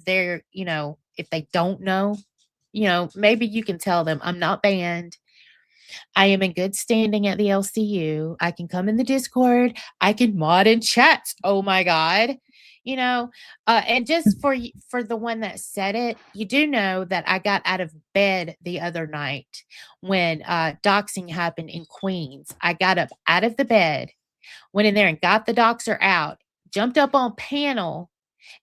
Speaker 1: if they don't know, maybe you can tell them I'm not banned. I am in good standing at the LCU. I can come in the Discord. I can mod in chats. Oh my god. And just for the one that said it, you do know that I got out of bed the other night when doxing happened in Queens. I got up out of the bed, went in there and got the doxer out, jumped up on panel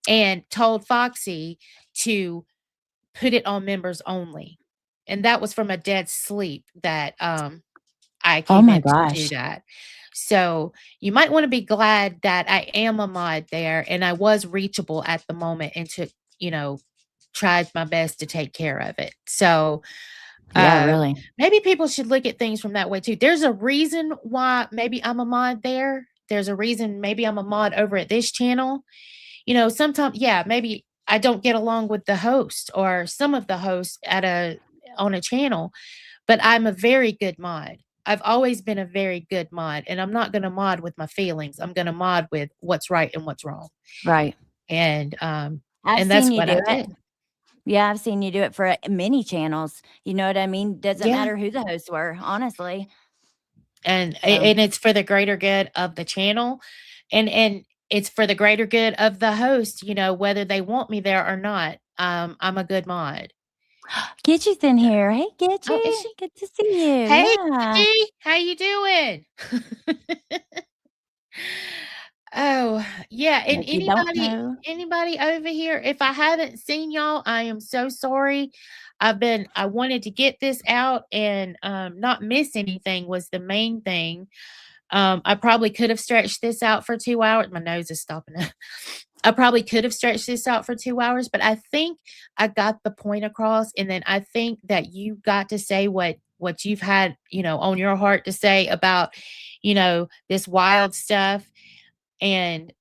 Speaker 1: and told Foxy to put it on members only. And that was from a dead sleep that I
Speaker 2: Oh
Speaker 1: came
Speaker 2: my
Speaker 1: in to do
Speaker 2: gosh.
Speaker 1: that. So, you might wanna be glad that I am a mod there, and I was reachable at the moment and you know, tried my best to take care of it. So,
Speaker 2: Yeah,
Speaker 1: uh,
Speaker 2: really.
Speaker 1: maybe people should look at things from that way too. There's a reason why maybe I'm a mod there. There's a reason maybe I'm a mod over at this channel. Sometimes, yeah, maybe I don't get along with the host or some of the hosts on a channel, but I'm a very good mod. I've always been a very good mod, and I'm not gonna mod with my feelings. I'm gonna mod with what's right and what's wrong.
Speaker 2: Right.
Speaker 1: And,
Speaker 2: I've
Speaker 1: and that's
Speaker 2: seen you
Speaker 1: what
Speaker 2: do
Speaker 1: I
Speaker 2: it.
Speaker 1: did.
Speaker 2: Yeah, I've seen you do it for many channels. You know what I mean? Doesn't
Speaker 1: Yeah.
Speaker 2: matter who the hosts were, honestly. So,
Speaker 1: And it's for the greater good of the channel, and it's for the greater good of the host, whether they want me there or not. I'm a good mod.
Speaker 2: Gidget's in here. Hey,
Speaker 1: Oh, is
Speaker 2: Gidget.
Speaker 1: she?
Speaker 2: Good to see you.
Speaker 1: Hey,
Speaker 2: Yeah.
Speaker 1: Gigi, how you doing? Oh, yeah,
Speaker 2: And
Speaker 1: and
Speaker 2: if you don't
Speaker 1: anybody
Speaker 2: know,
Speaker 1: anybody over here, if I haven't seen y'all, I am so sorry. I wanted to get this out and, not miss anything was the main thing. I probably could have stretched this out for 2 hours. My nose is stopping. I probably could have stretched this out for 2 hours, but I think I got the point across, and then I think that you got to say what you've had, on your heart to say about, this wild stuff, and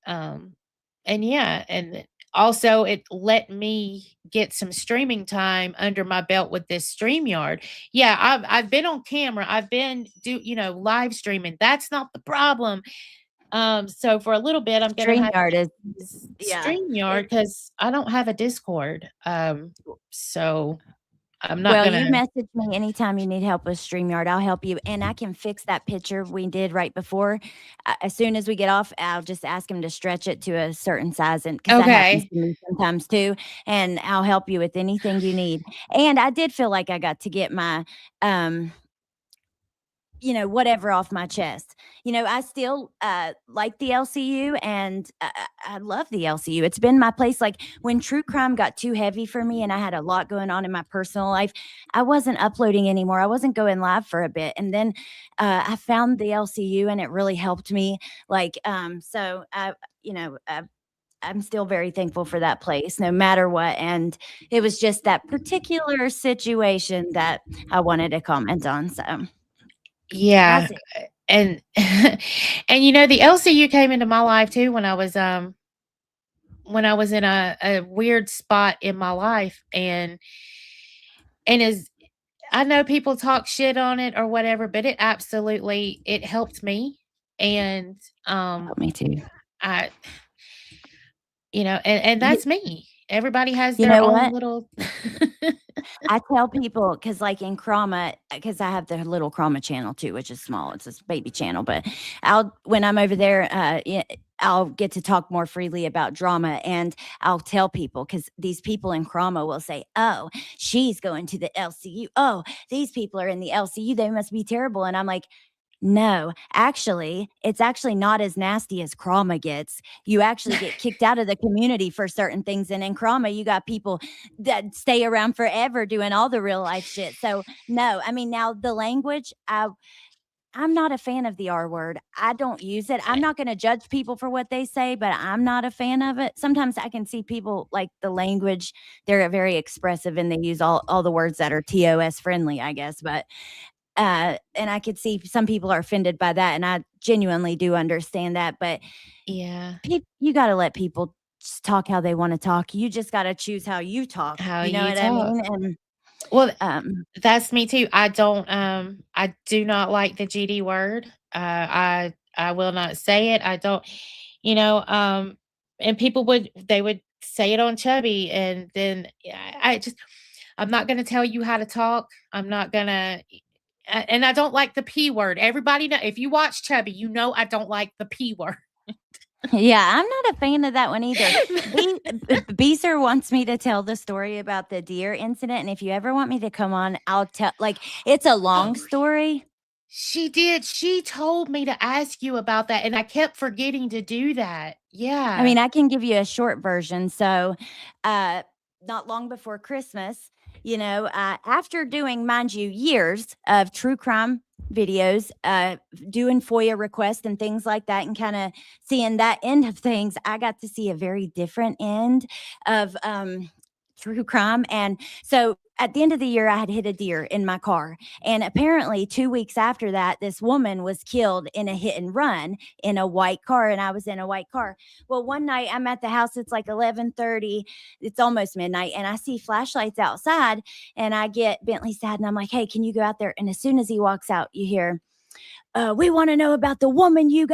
Speaker 1: yeah, and also it let me get some streaming time under my belt with this StreamYard. Yeah, I've been on camera. I've been live streaming. That's not the problem. So for a little bit, I'm gonna have
Speaker 2: StreamYard is,
Speaker 1: to use
Speaker 2: yeah.
Speaker 1: StreamYard because I don't have a Discord. So I'm not
Speaker 2: Well, you
Speaker 1: gonna.
Speaker 2: message me anytime you need help with StreamYard. I'll help you, and I can fix that picture we did right before. As soon as we get off, I'll just ask him to stretch it to a certain size, and because that happens
Speaker 1: Okay.
Speaker 2: to me sometimes too, and I'll help you with anything you need. And I did feel like I got to get my, um whatever off my chest. I still like the LCU, and I love the LCU. It's been my place. Like when true crime got too heavy for me and I had a lot going on in my personal life, I wasn't uploading anymore. I wasn't going live for a bit. And then I found the LCU and it really helped me. So I'm still very thankful for that place, no matter what. And it was just that particular situation that I wanted to comment on. So
Speaker 1: Yeah,
Speaker 2: how's it?
Speaker 1: and and the LCU came into my life too when I was in a weird spot in my life, and as I know people talk shit on it or whatever, but it helped me, and
Speaker 2: Help me too.
Speaker 1: I and
Speaker 2: You,
Speaker 1: that's me. Everybody has
Speaker 2: you
Speaker 1: their
Speaker 2: know
Speaker 1: own
Speaker 2: what?
Speaker 1: little.
Speaker 2: I tell people because, like in Krama, because I have the little Krama channel too, which is small. It's a baby channel, but when I'm over there, I'll get to talk more freely about drama, and I'll tell people because these people in Krama will say, "Oh, she's going to the LCU. Oh, these people are in the LCU. They must be terrible." And I'm like, no, actually, it's actually not as nasty as Krama gets. You actually get kicked out of the community for certain things. And in Krama, you got people that stay around forever doing all the real life shit. So no, I mean, now the language, I'm not a fan of the R word. I don't use it. I'm not going to judge people for what they say, but I'm not a fan of it. Sometimes I can see people like the language, they're very expressive and they use all the words that are TOS friendly, I guess. But and I could see some people are offended by that, and I genuinely do understand that. But
Speaker 1: Yeah,
Speaker 2: you got to let people just talk how they want to talk. You just got to choose how you talk.
Speaker 1: how
Speaker 2: You know
Speaker 1: you
Speaker 2: what I
Speaker 1: talk.
Speaker 2: mean? And
Speaker 1: Well,
Speaker 2: um,
Speaker 1: that's me too. I do not like the GD word. I will not say it. I don't, you know, and they would say it on Chubby, and then I'm not gonna tell you how to talk. I'm not gonna and I don't like the P word. Everybody know if you watch Chubby, I don't like the P word.
Speaker 2: yeah, I'm not a fan of that one either. Beezer wants me to tell the story about the deer incident, and if you ever want me to come on, I'll tell. Like it's a long
Speaker 1: Oh,
Speaker 2: story.
Speaker 1: she did. She told me to ask you about that, and I kept forgetting to do that.
Speaker 2: I
Speaker 1: Yeah.
Speaker 2: mean, I can give you a short version. So, uh, not long before Christmas, after doing, mind you, years of true crime videos, doing FOIA requests and things like that, and kind of seeing that end of things, I got to see a very different end of true crime. And so at the end of the year, I had hit a deer in my car. And apparently, 2 weeks after that, this woman was killed in a hit and run in a white car, and I was in a white car. Well, one night I'm at the house, it's like 11:30, it's almost midnight, and I see flashlights outside, and I get Bentley sad, and I'm like, "Hey, can you go out there?" And as soon as he walks out, you hear, we want to know about the woman you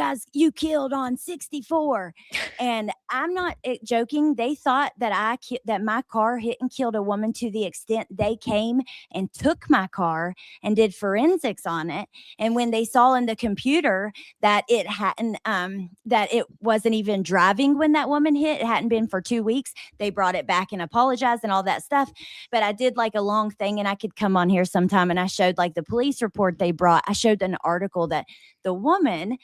Speaker 2: killed on 64. And I'm not joking. They thought that that my car hit and killed a woman, to the extent they came and took my car and did forensics on it. And when they saw in the computer that it wasn't even driving when that woman hit, it hadn't been for 2 weeks, they brought it back and apologized and all that stuff. But I did like a long thing, and I could come on here sometime, and I showed like the police report they brought. I showed an article that the woman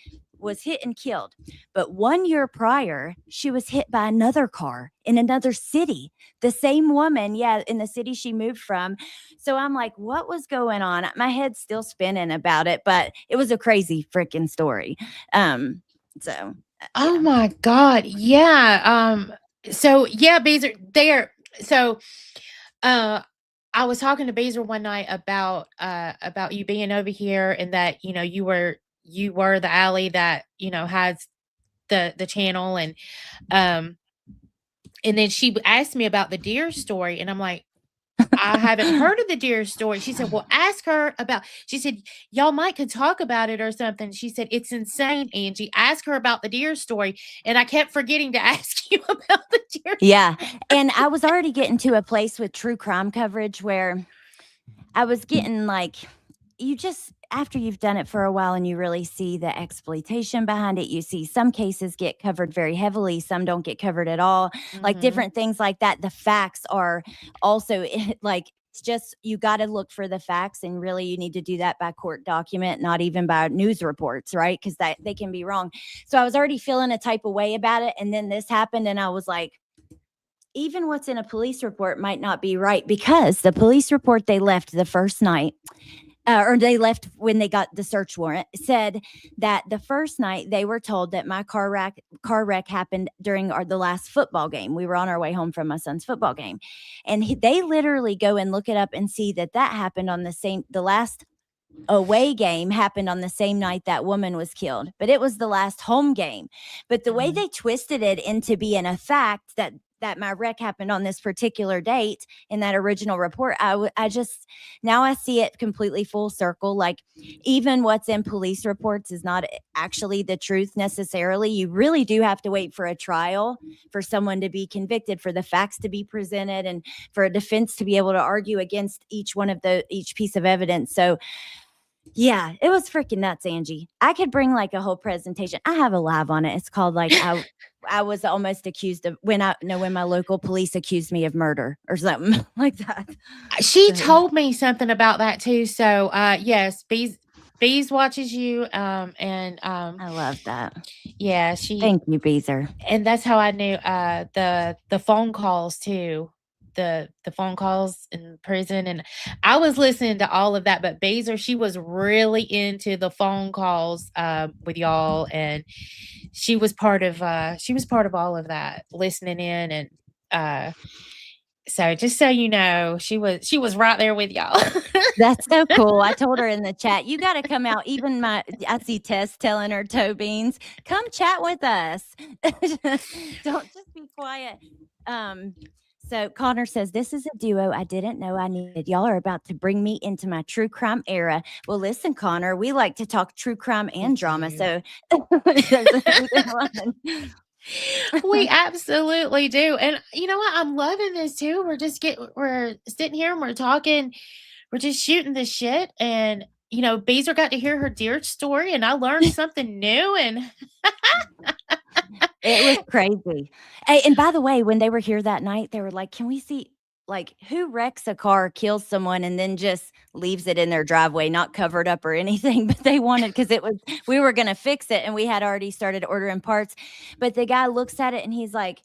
Speaker 2: was hit and killed. But 1 year prior, she was hit by another car in another city. The same woman, in the city she moved from. So I'm like, what was going on? My head's still spinning about it, but it was a crazy freaking story.
Speaker 1: Oh my God. Yeah. So yeah, Beezer, so I was talking to Beezer one night about you being over here and that, you were the Allie that, has the channel um and then she asked me about the deer story and I'm like, I haven't heard of the deer story. She said, well, ask her about, she said, y'all might could talk about it or something. She said, it's insane, Angie. Ask her about the deer story. And I kept forgetting to ask you about the deer.
Speaker 2: Yeah. And I was already getting to a place with true crime coverage where I was getting like, you just, after you've done it for a while and you really see the exploitation behind it, you see some cases get covered very heavily, some don't get covered at all, like different things like that. The facts are also like, it's just, you got to look for the facts, and really you need to do that by court document, not even by news reports, right? Because they can be wrong. So I was already feeling a type of way about it, and then this happened, and I was like, even what's in a police report might not be right, because the police report they left the first night, or they left when they got the search warrant, said that the first night they were told that my car wreck happened during the last football game. We were on our way home from my son's football game, and they literally go and look it up and see that happened on the last away game happened on the same night that woman was killed, but it was the last home game. But the way they twisted it into being a fact that my wreck happened on this particular date in that original report, I just, now I see it completely full circle. Like, even what's in police reports is not actually the truth necessarily. You really do have to wait for a trial for someone to be convicted, for the facts to be presented, and for a defense to be able to argue against each piece of evidence. So yeah, it was freaking nuts, Angie. I could bring like a whole presentation. I have a live on it. It's called like I was almost accused of when my local police accused me of murder or something like that.
Speaker 1: She told me something about that too. So yes, Bees watches you. And
Speaker 2: I love that.
Speaker 1: Yeah,
Speaker 2: thank you, Beezer.
Speaker 1: And that's how I knew the phone calls too. The phone calls in prison, and I was listening to all of that, but Beezer, she was really into the phone calls with y'all, and she was part of all of that, listening in, and so just so you know, she was right there with y'all.
Speaker 2: That's so cool. I told her in the chat, you got to come out. Even I see Tess telling her toe beans, come chat with us. Don't just be quiet. So Connor says, this is a duo I didn't know I needed. Y'all are about to bring me into my true crime era. Well, listen, Connor, we like to talk true crime and drama. So
Speaker 1: we absolutely do. And you know what? I'm loving this too. We're sitting here and we're talking, we're just shooting the shit. And Beezer got to hear her deer story, and I learned something new, and
Speaker 2: it was crazy. Hey, and by the way, when they were here that night, they were like, can we see, like, who wrecks a car, kills someone, and then just leaves it in their driveway, not covered up or anything? But they wanted, because we were going to fix it, and we had already started ordering parts. But the guy looks at it and he's like,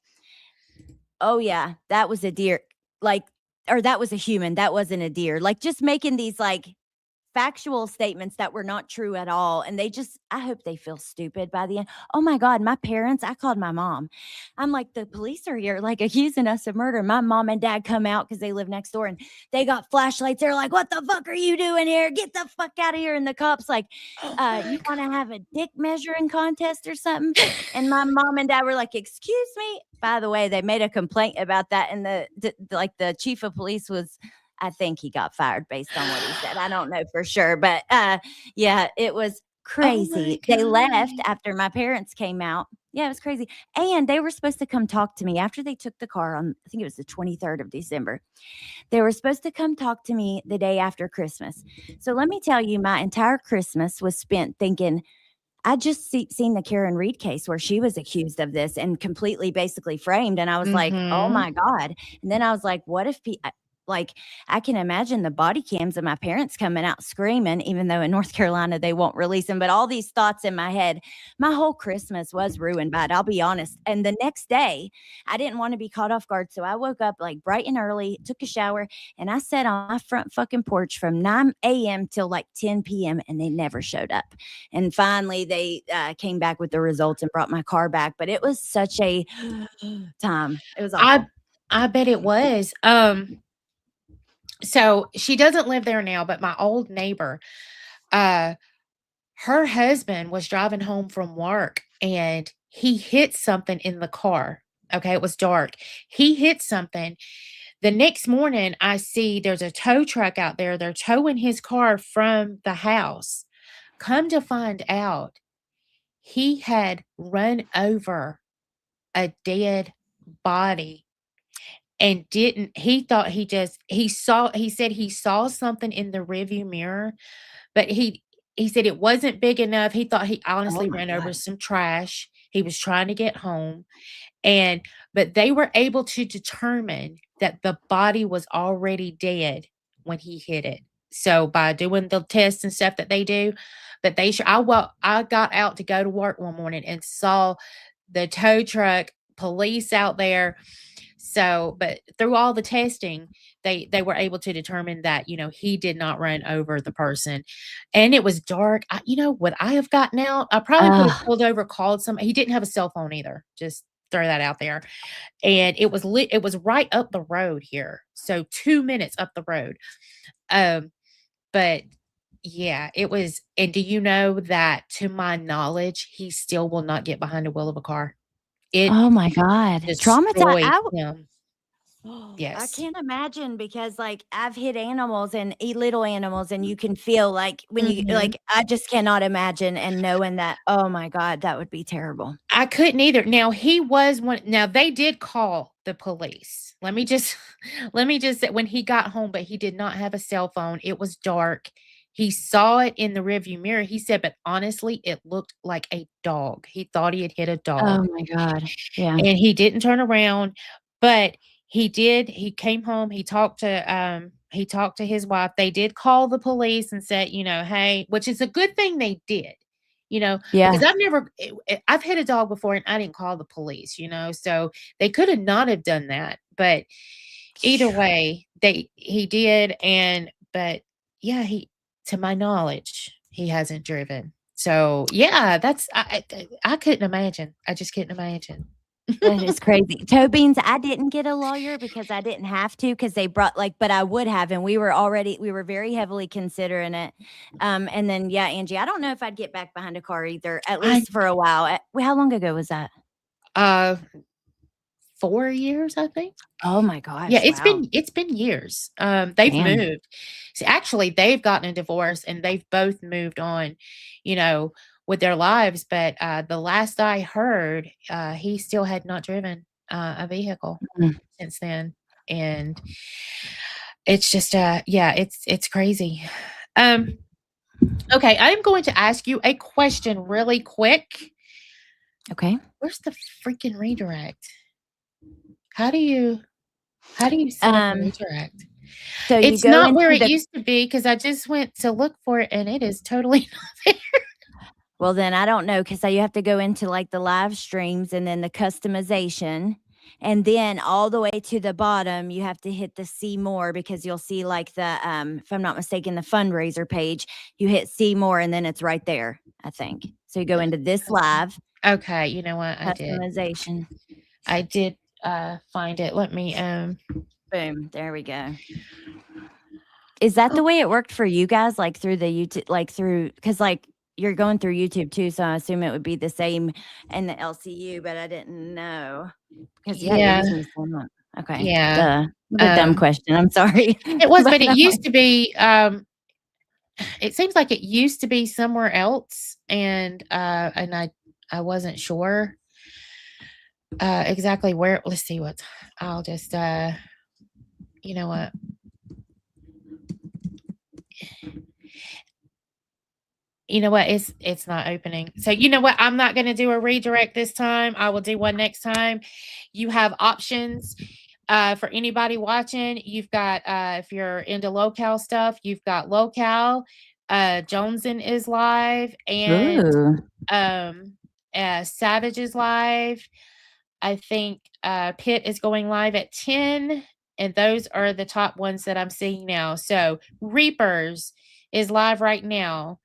Speaker 2: oh yeah, that was a deer. Like, or that was a human. That wasn't a deer. Like, just making these like factual statements that were not true at all. And I hope they feel stupid by the end. Oh my God, my parents, I called my mom. I'm like, the police are here, like, accusing us of murder. My mom and dad come out because they live next door, and they got flashlights. They're like, what the fuck are you doing here? Get the fuck out of here. And the cops like, you want to have a dick measuring contest or something? And my mom and dad were like, excuse me. By the way, they made a complaint about that. And the chief of police was, I think he got fired based on what he said. I don't know for sure, but yeah, it was crazy. They left after my parents came out. Yeah, it was crazy. And they were supposed to come talk to me after they took the car on, I think it was the 23rd of December. They were supposed to come talk to me the day after Christmas. So let me tell you, my entire Christmas was spent thinking, I just seen the Karen Reed case where she was accused of this and completely basically framed. And I was like, oh my God. And then I was like, what if like, I can imagine the body cams of my parents coming out screaming, even though in North Carolina they won't release them. But all these thoughts in my head, my whole Christmas was ruined by it. I'll be honest. And the next day, I didn't want to be caught off guard. So I woke up like bright and early, took a shower, and I sat on my front fucking porch from 9 a.m. till like 10 p.m. and they never showed up. And finally, they came back with the results and brought my car back. But it was such a time. It was awful.
Speaker 1: I bet it was. So she doesn't live there now, but my old neighbor, her husband was driving home from work and he hit something in the car. Okay, it was dark. He hit something. The next morning, I see there's a tow truck out there. They're towing his car from the house. Come to find out, he had run over a dead body and didn't he thought he said he saw something in the rearview mirror, but he said it wasn't big enough. He thought he
Speaker 2: Oh
Speaker 1: honestly
Speaker 2: my
Speaker 1: ran over
Speaker 2: God.
Speaker 1: some trash. He was trying to get home, but they were able to determine that the body was already dead when he hit it. So by doing the tests and stuff that they do, but I got out to go to work one morning and saw the tow truck, police out there. So, but through all the testing, they were able to determine that, he did not run over the person. And it was dark. Would I have gotten out? I probably would have
Speaker 2: Ugh.
Speaker 1: pulled over, called some. He didn't have a cell phone either. Just throw that out there. And it was right up the road here. So 2 minutes up the road. But yeah, it was. And do you know that to my knowledge, he still will not get behind the wheel of a car? It
Speaker 2: Oh my God. Traumatized.
Speaker 1: destroyed him.
Speaker 2: I
Speaker 1: Yes.
Speaker 2: can't imagine because like I've hit animals and eat little animals and you can feel like when you
Speaker 1: Mhm.
Speaker 2: like I just cannot imagine and knowing that, oh my God, that would be terrible.
Speaker 1: I couldn't either. Now he was one now they did call the police. Let me just let me just say when he got home, but he did not have a cell phone. It was dark. He saw it in the rearview mirror. He said, but honestly, it looked like a dog. He thought he had hit a dog.
Speaker 2: Oh my God. Yeah.
Speaker 1: And he didn't turn around, but he came home, he talked to his wife. They did call the police and said, "Hey," which is a good thing they did, because
Speaker 2: Yeah.
Speaker 1: I've hit a dog before and I didn't call the police, so they coulda not have done that, but either way, he did, but yeah, to my knowledge, he hasn't driven. So, yeah, I couldn't imagine. I just couldn't imagine.
Speaker 2: That is crazy. Toe Beans, I didn't get a lawyer because I didn't have to because they brought but I would have, and we were very heavily considering it. And then yeah, Angie, I don't know if I'd get back behind a car either, at
Speaker 1: I
Speaker 2: least for a while. How long ago was that?
Speaker 1: uh 4 years, I think.
Speaker 2: Oh my
Speaker 1: Yeah,
Speaker 2: gosh,
Speaker 1: it's
Speaker 2: wow.
Speaker 1: been years. They've
Speaker 2: Man.
Speaker 1: moved. See, actually, they've gotten a divorce and they've both moved on, you know, with their lives, but, the last I heard, he still had not driven, a vehicle
Speaker 2: Mm.
Speaker 1: since then, and it's just, yeah, it's crazy. Um, okay, I'm going to ask you a question really quick.
Speaker 2: Okay.
Speaker 1: Where's the freaking redirect? How do you set up a
Speaker 2: Um,
Speaker 1: redirect?
Speaker 2: so you
Speaker 1: It's
Speaker 2: go
Speaker 1: not where
Speaker 2: into
Speaker 1: it
Speaker 2: the
Speaker 1: used to be because I just went to look for it and it is totally not there.
Speaker 2: well, then I don't know because you have to go into like the live streams and then the customization. And then all the way to the bottom, you have to hit the see more because you'll see like if I'm not mistaken, the fundraiser page. You hit see more and then it's right there, I think. So you go into this live
Speaker 1: Okay, you know what?
Speaker 2: customization.
Speaker 1: I did find it. Let me
Speaker 2: Boom. There we go. Is that the way it worked for you guys? Like through the YouTube, like through, because like you're going through YouTube too, so I assume it would be the same in the LCU, but I didn't know because yeah, you're
Speaker 1: yeah,
Speaker 2: using the same one. Okay,
Speaker 1: yeah.
Speaker 2: duh. What a dumb question. I'm sorry,
Speaker 1: It was,
Speaker 2: but
Speaker 1: but it
Speaker 2: I'm
Speaker 1: used
Speaker 2: like,
Speaker 1: to be it seems like it used to be somewhere else and I wasn't sure exactly where. Let's see what I'll just you know what? You know what? It's not opening. So you know what? I'm not going to do a redirect this time. I will do one next time. You have options. For anybody watching, you've got if you're into Lolcow stuff, you've got Lolcow. Joneson is live, and
Speaker 2: Ooh.
Speaker 1: Savage is live. I think Pitt is going live at 10, and those are the top ones that I'm seeing now. So Reapers is live right now.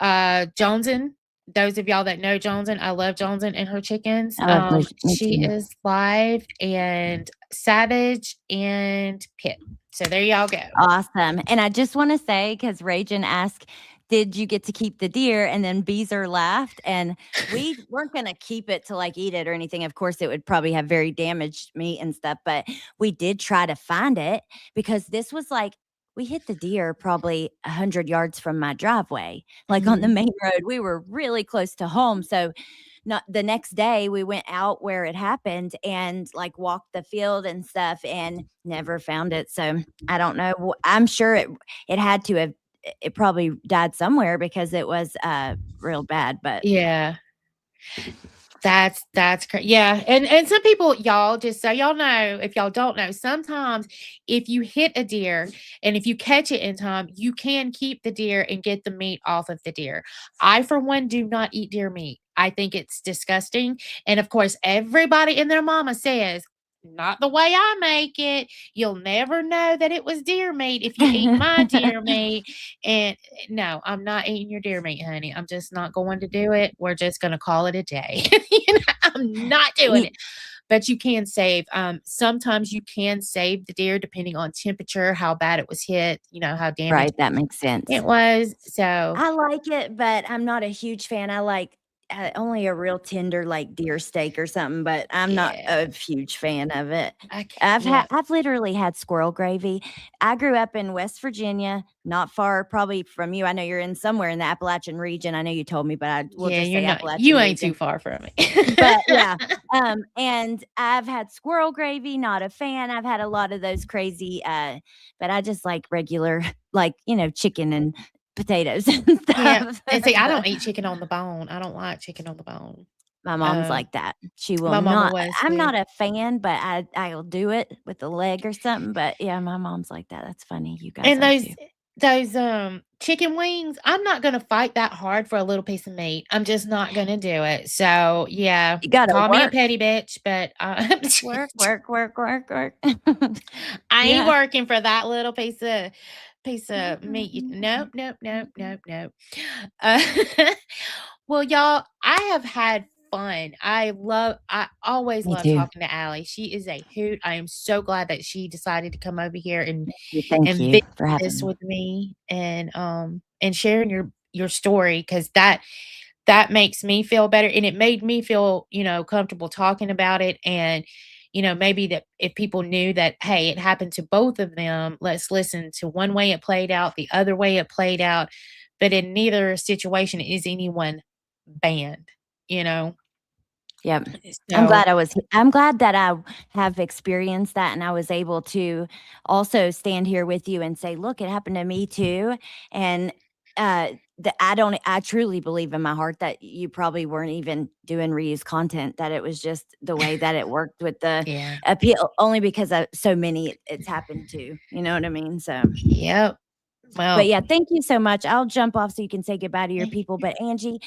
Speaker 1: Joneson, those of y'all that know Joneson, I love Joneson and her chickens.
Speaker 2: I love those. Me
Speaker 1: She
Speaker 2: too.
Speaker 1: is live, and Savage and Pitt. So there y'all go.
Speaker 2: Awesome. And I just want to say, because Rajan asked, did you get to keep the deer? And then Beezer laughed, and we weren't going to keep it to like eat it or anything. Of course, it would probably have very damaged meat and stuff, but we did try to find it because this was like, we hit the deer probably 100 yards from my driveway, like on the main road. We were really close to home. So not the next day we went out where it happened and like walked the field and stuff and never found it. So I don't know. I'm sure it had to have, it probably died somewhere because it was real bad. But
Speaker 1: Yeah. That's crazy. Yeah, and some people, y'all, just so y'all know, if y'all don't know, sometimes if you hit a deer and if you catch it in time, you can keep the deer and get the meat off of the deer. I, for one, do not eat deer meat. I think it's disgusting. And of course, everybody and their mama says, not the way I make it. You'll never know that it was deer meat if you eat my deer meat. And no, I'm not eating your deer meat, honey. I'm just not going to do it. We're just going to call it a day. I'm not doing it. But you can save. Sometimes you can save the deer depending on temperature, how bad it was hit, how damaged
Speaker 2: right, that makes sense.
Speaker 1: it was. So
Speaker 2: I like it, but I'm not a huge fan. I like only a real tender like deer steak or something, but I'm not
Speaker 1: yeah,
Speaker 2: a huge fan of it.
Speaker 1: I can't.
Speaker 2: I've literally had squirrel gravy. I grew up in West Virginia, not far probably from you. I know you're in somewhere in the Appalachian region. I know you told me, but I will
Speaker 1: Yeah,
Speaker 2: just
Speaker 1: you're
Speaker 2: say
Speaker 1: not.
Speaker 2: Appalachian
Speaker 1: You ain't
Speaker 2: region.
Speaker 1: too far from me.
Speaker 2: But yeah, and I've had squirrel gravy, not a fan. I've had a lot of those crazy, but I just like regular, like, chicken and potatoes and
Speaker 1: Yeah,
Speaker 2: stuff.
Speaker 1: and see, I don't eat chicken on the bone. I don't like chicken on the bone.
Speaker 2: My mom's like that. She will
Speaker 1: My mama
Speaker 2: not.
Speaker 1: was
Speaker 2: I'm
Speaker 1: too.
Speaker 2: not a fan, but I'll do it with a leg or something. But yeah, my mom's like that. That's funny. You guys
Speaker 1: And
Speaker 2: are
Speaker 1: those
Speaker 2: too.
Speaker 1: those chicken wings, I'm not gonna fight that hard for a little piece of meat. I'm just not gonna do it. So yeah,
Speaker 2: You gotta
Speaker 1: call me a
Speaker 2: work,
Speaker 1: petty bitch, but
Speaker 2: work, work, work, work, work.
Speaker 1: I ain't
Speaker 2: Yeah.
Speaker 1: working for that little piece of meat. Nope, nope, nope, nope, nope. Uh, well, y'all, I have had fun. I always
Speaker 2: Me
Speaker 1: love
Speaker 2: too.
Speaker 1: talking to Allie. She is a hoot. I am so glad that she decided to come over here and
Speaker 2: Thank
Speaker 1: and
Speaker 2: you
Speaker 1: visit
Speaker 2: for having
Speaker 1: this
Speaker 2: me.
Speaker 1: with me and sharing your story, because that makes me feel better, and it made me feel, comfortable talking about it. And maybe that if people knew that, hey, it happened to both of them, let's listen to one way it played out, the other way it played out, but in neither situation is anyone banned, you know
Speaker 2: Yep.
Speaker 1: so
Speaker 2: I'm glad that I have experienced that and I was able to also stand here with you and say, look, it happened to me too. And I truly believe in my heart that you probably weren't even doing reused content, that it was just the way that it worked with the
Speaker 1: yeah.
Speaker 2: appeal, only because of so many it's happened to. You know what I mean? So
Speaker 1: Yep.
Speaker 2: but
Speaker 1: Well,
Speaker 2: yeah, thank you so much. I'll jump off so you can say goodbye to your people. But Angie,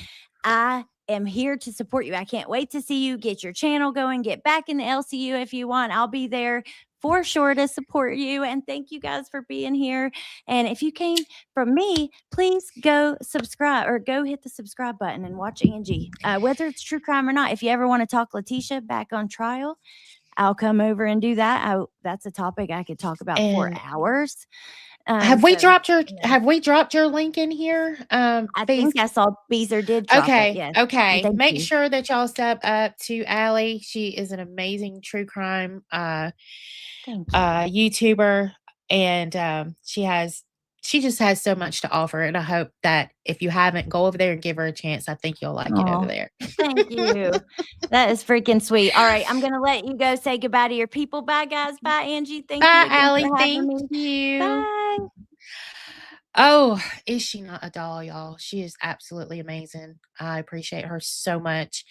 Speaker 2: I am here to support you. I can't wait to see you get your channel going, get back in the LCU if you want. I'll be there for sure to support you. And thank you guys for being here. And if you came from me, please go subscribe or go hit the subscribe button and watch Angie, whether it's true crime or not. If you ever want to talk Letitia back on trial, I'll come over and do that. That's a topic I could talk about for
Speaker 1: and
Speaker 2: hours.
Speaker 1: have we
Speaker 2: So
Speaker 1: dropped your
Speaker 2: yeah.
Speaker 1: have we dropped your link in here?
Speaker 2: I think I saw Beezer did drop it,
Speaker 1: Okay,
Speaker 2: yes, and
Speaker 1: okay.
Speaker 2: thank
Speaker 1: Make
Speaker 2: you.
Speaker 1: sure that y'all step up to Allie. She is an amazing true crime
Speaker 2: Thank you.
Speaker 1: YouTuber, and she just has so much to offer. And I hope that if you haven't, go over there and give her a chance. I think you'll like it over
Speaker 2: Aw,
Speaker 1: there.
Speaker 2: thank you. That is freaking sweet. All right, I'm gonna let you go say goodbye to your people. Bye, guys. Bye, Angie. Thank you
Speaker 1: Bye,
Speaker 2: again
Speaker 1: Allie.
Speaker 2: for having
Speaker 1: Thank
Speaker 2: me.
Speaker 1: you.
Speaker 2: Bye.
Speaker 1: Oh, is she not a doll, y'all? She is absolutely amazing. I appreciate her so much.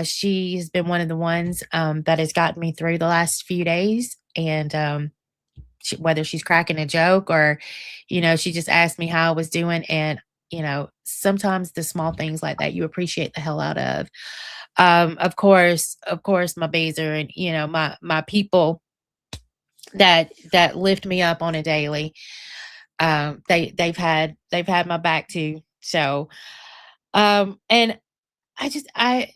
Speaker 1: She's been one of the ones that has gotten me through the last few days. And whether she's cracking a joke or, she just asked me how I was doing. And, sometimes the small things like that you appreciate the hell out of. Of course, my Baser and, my people that lift me up on a daily. They've had my back too. So, and I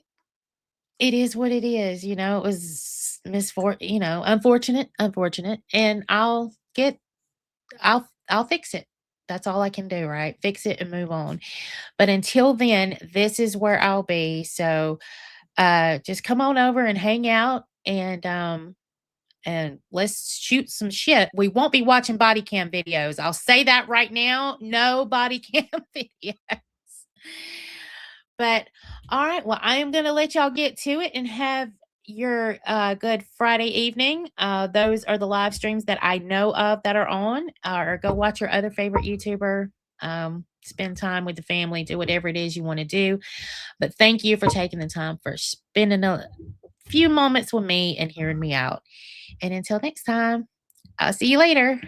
Speaker 1: it is what it is, it was unfortunate, and I'll fix it. That's all I can do, right? Fix it and move on. But until then, this is where I'll be. So, just come on over and hang out and let's shoot some shit. We won't be watching body cam videos. I'll say that right now. No body cam videos. But all right, well, I am going to let y'all get to it and have your good Friday evening. Those are the live streams that I know of that are on. Or go watch your other favorite YouTuber. Spend time with the family. Do whatever it is you want to do. But thank you for taking the time for spending a few moments with me and hearing me out. And until next time, I'll see you later.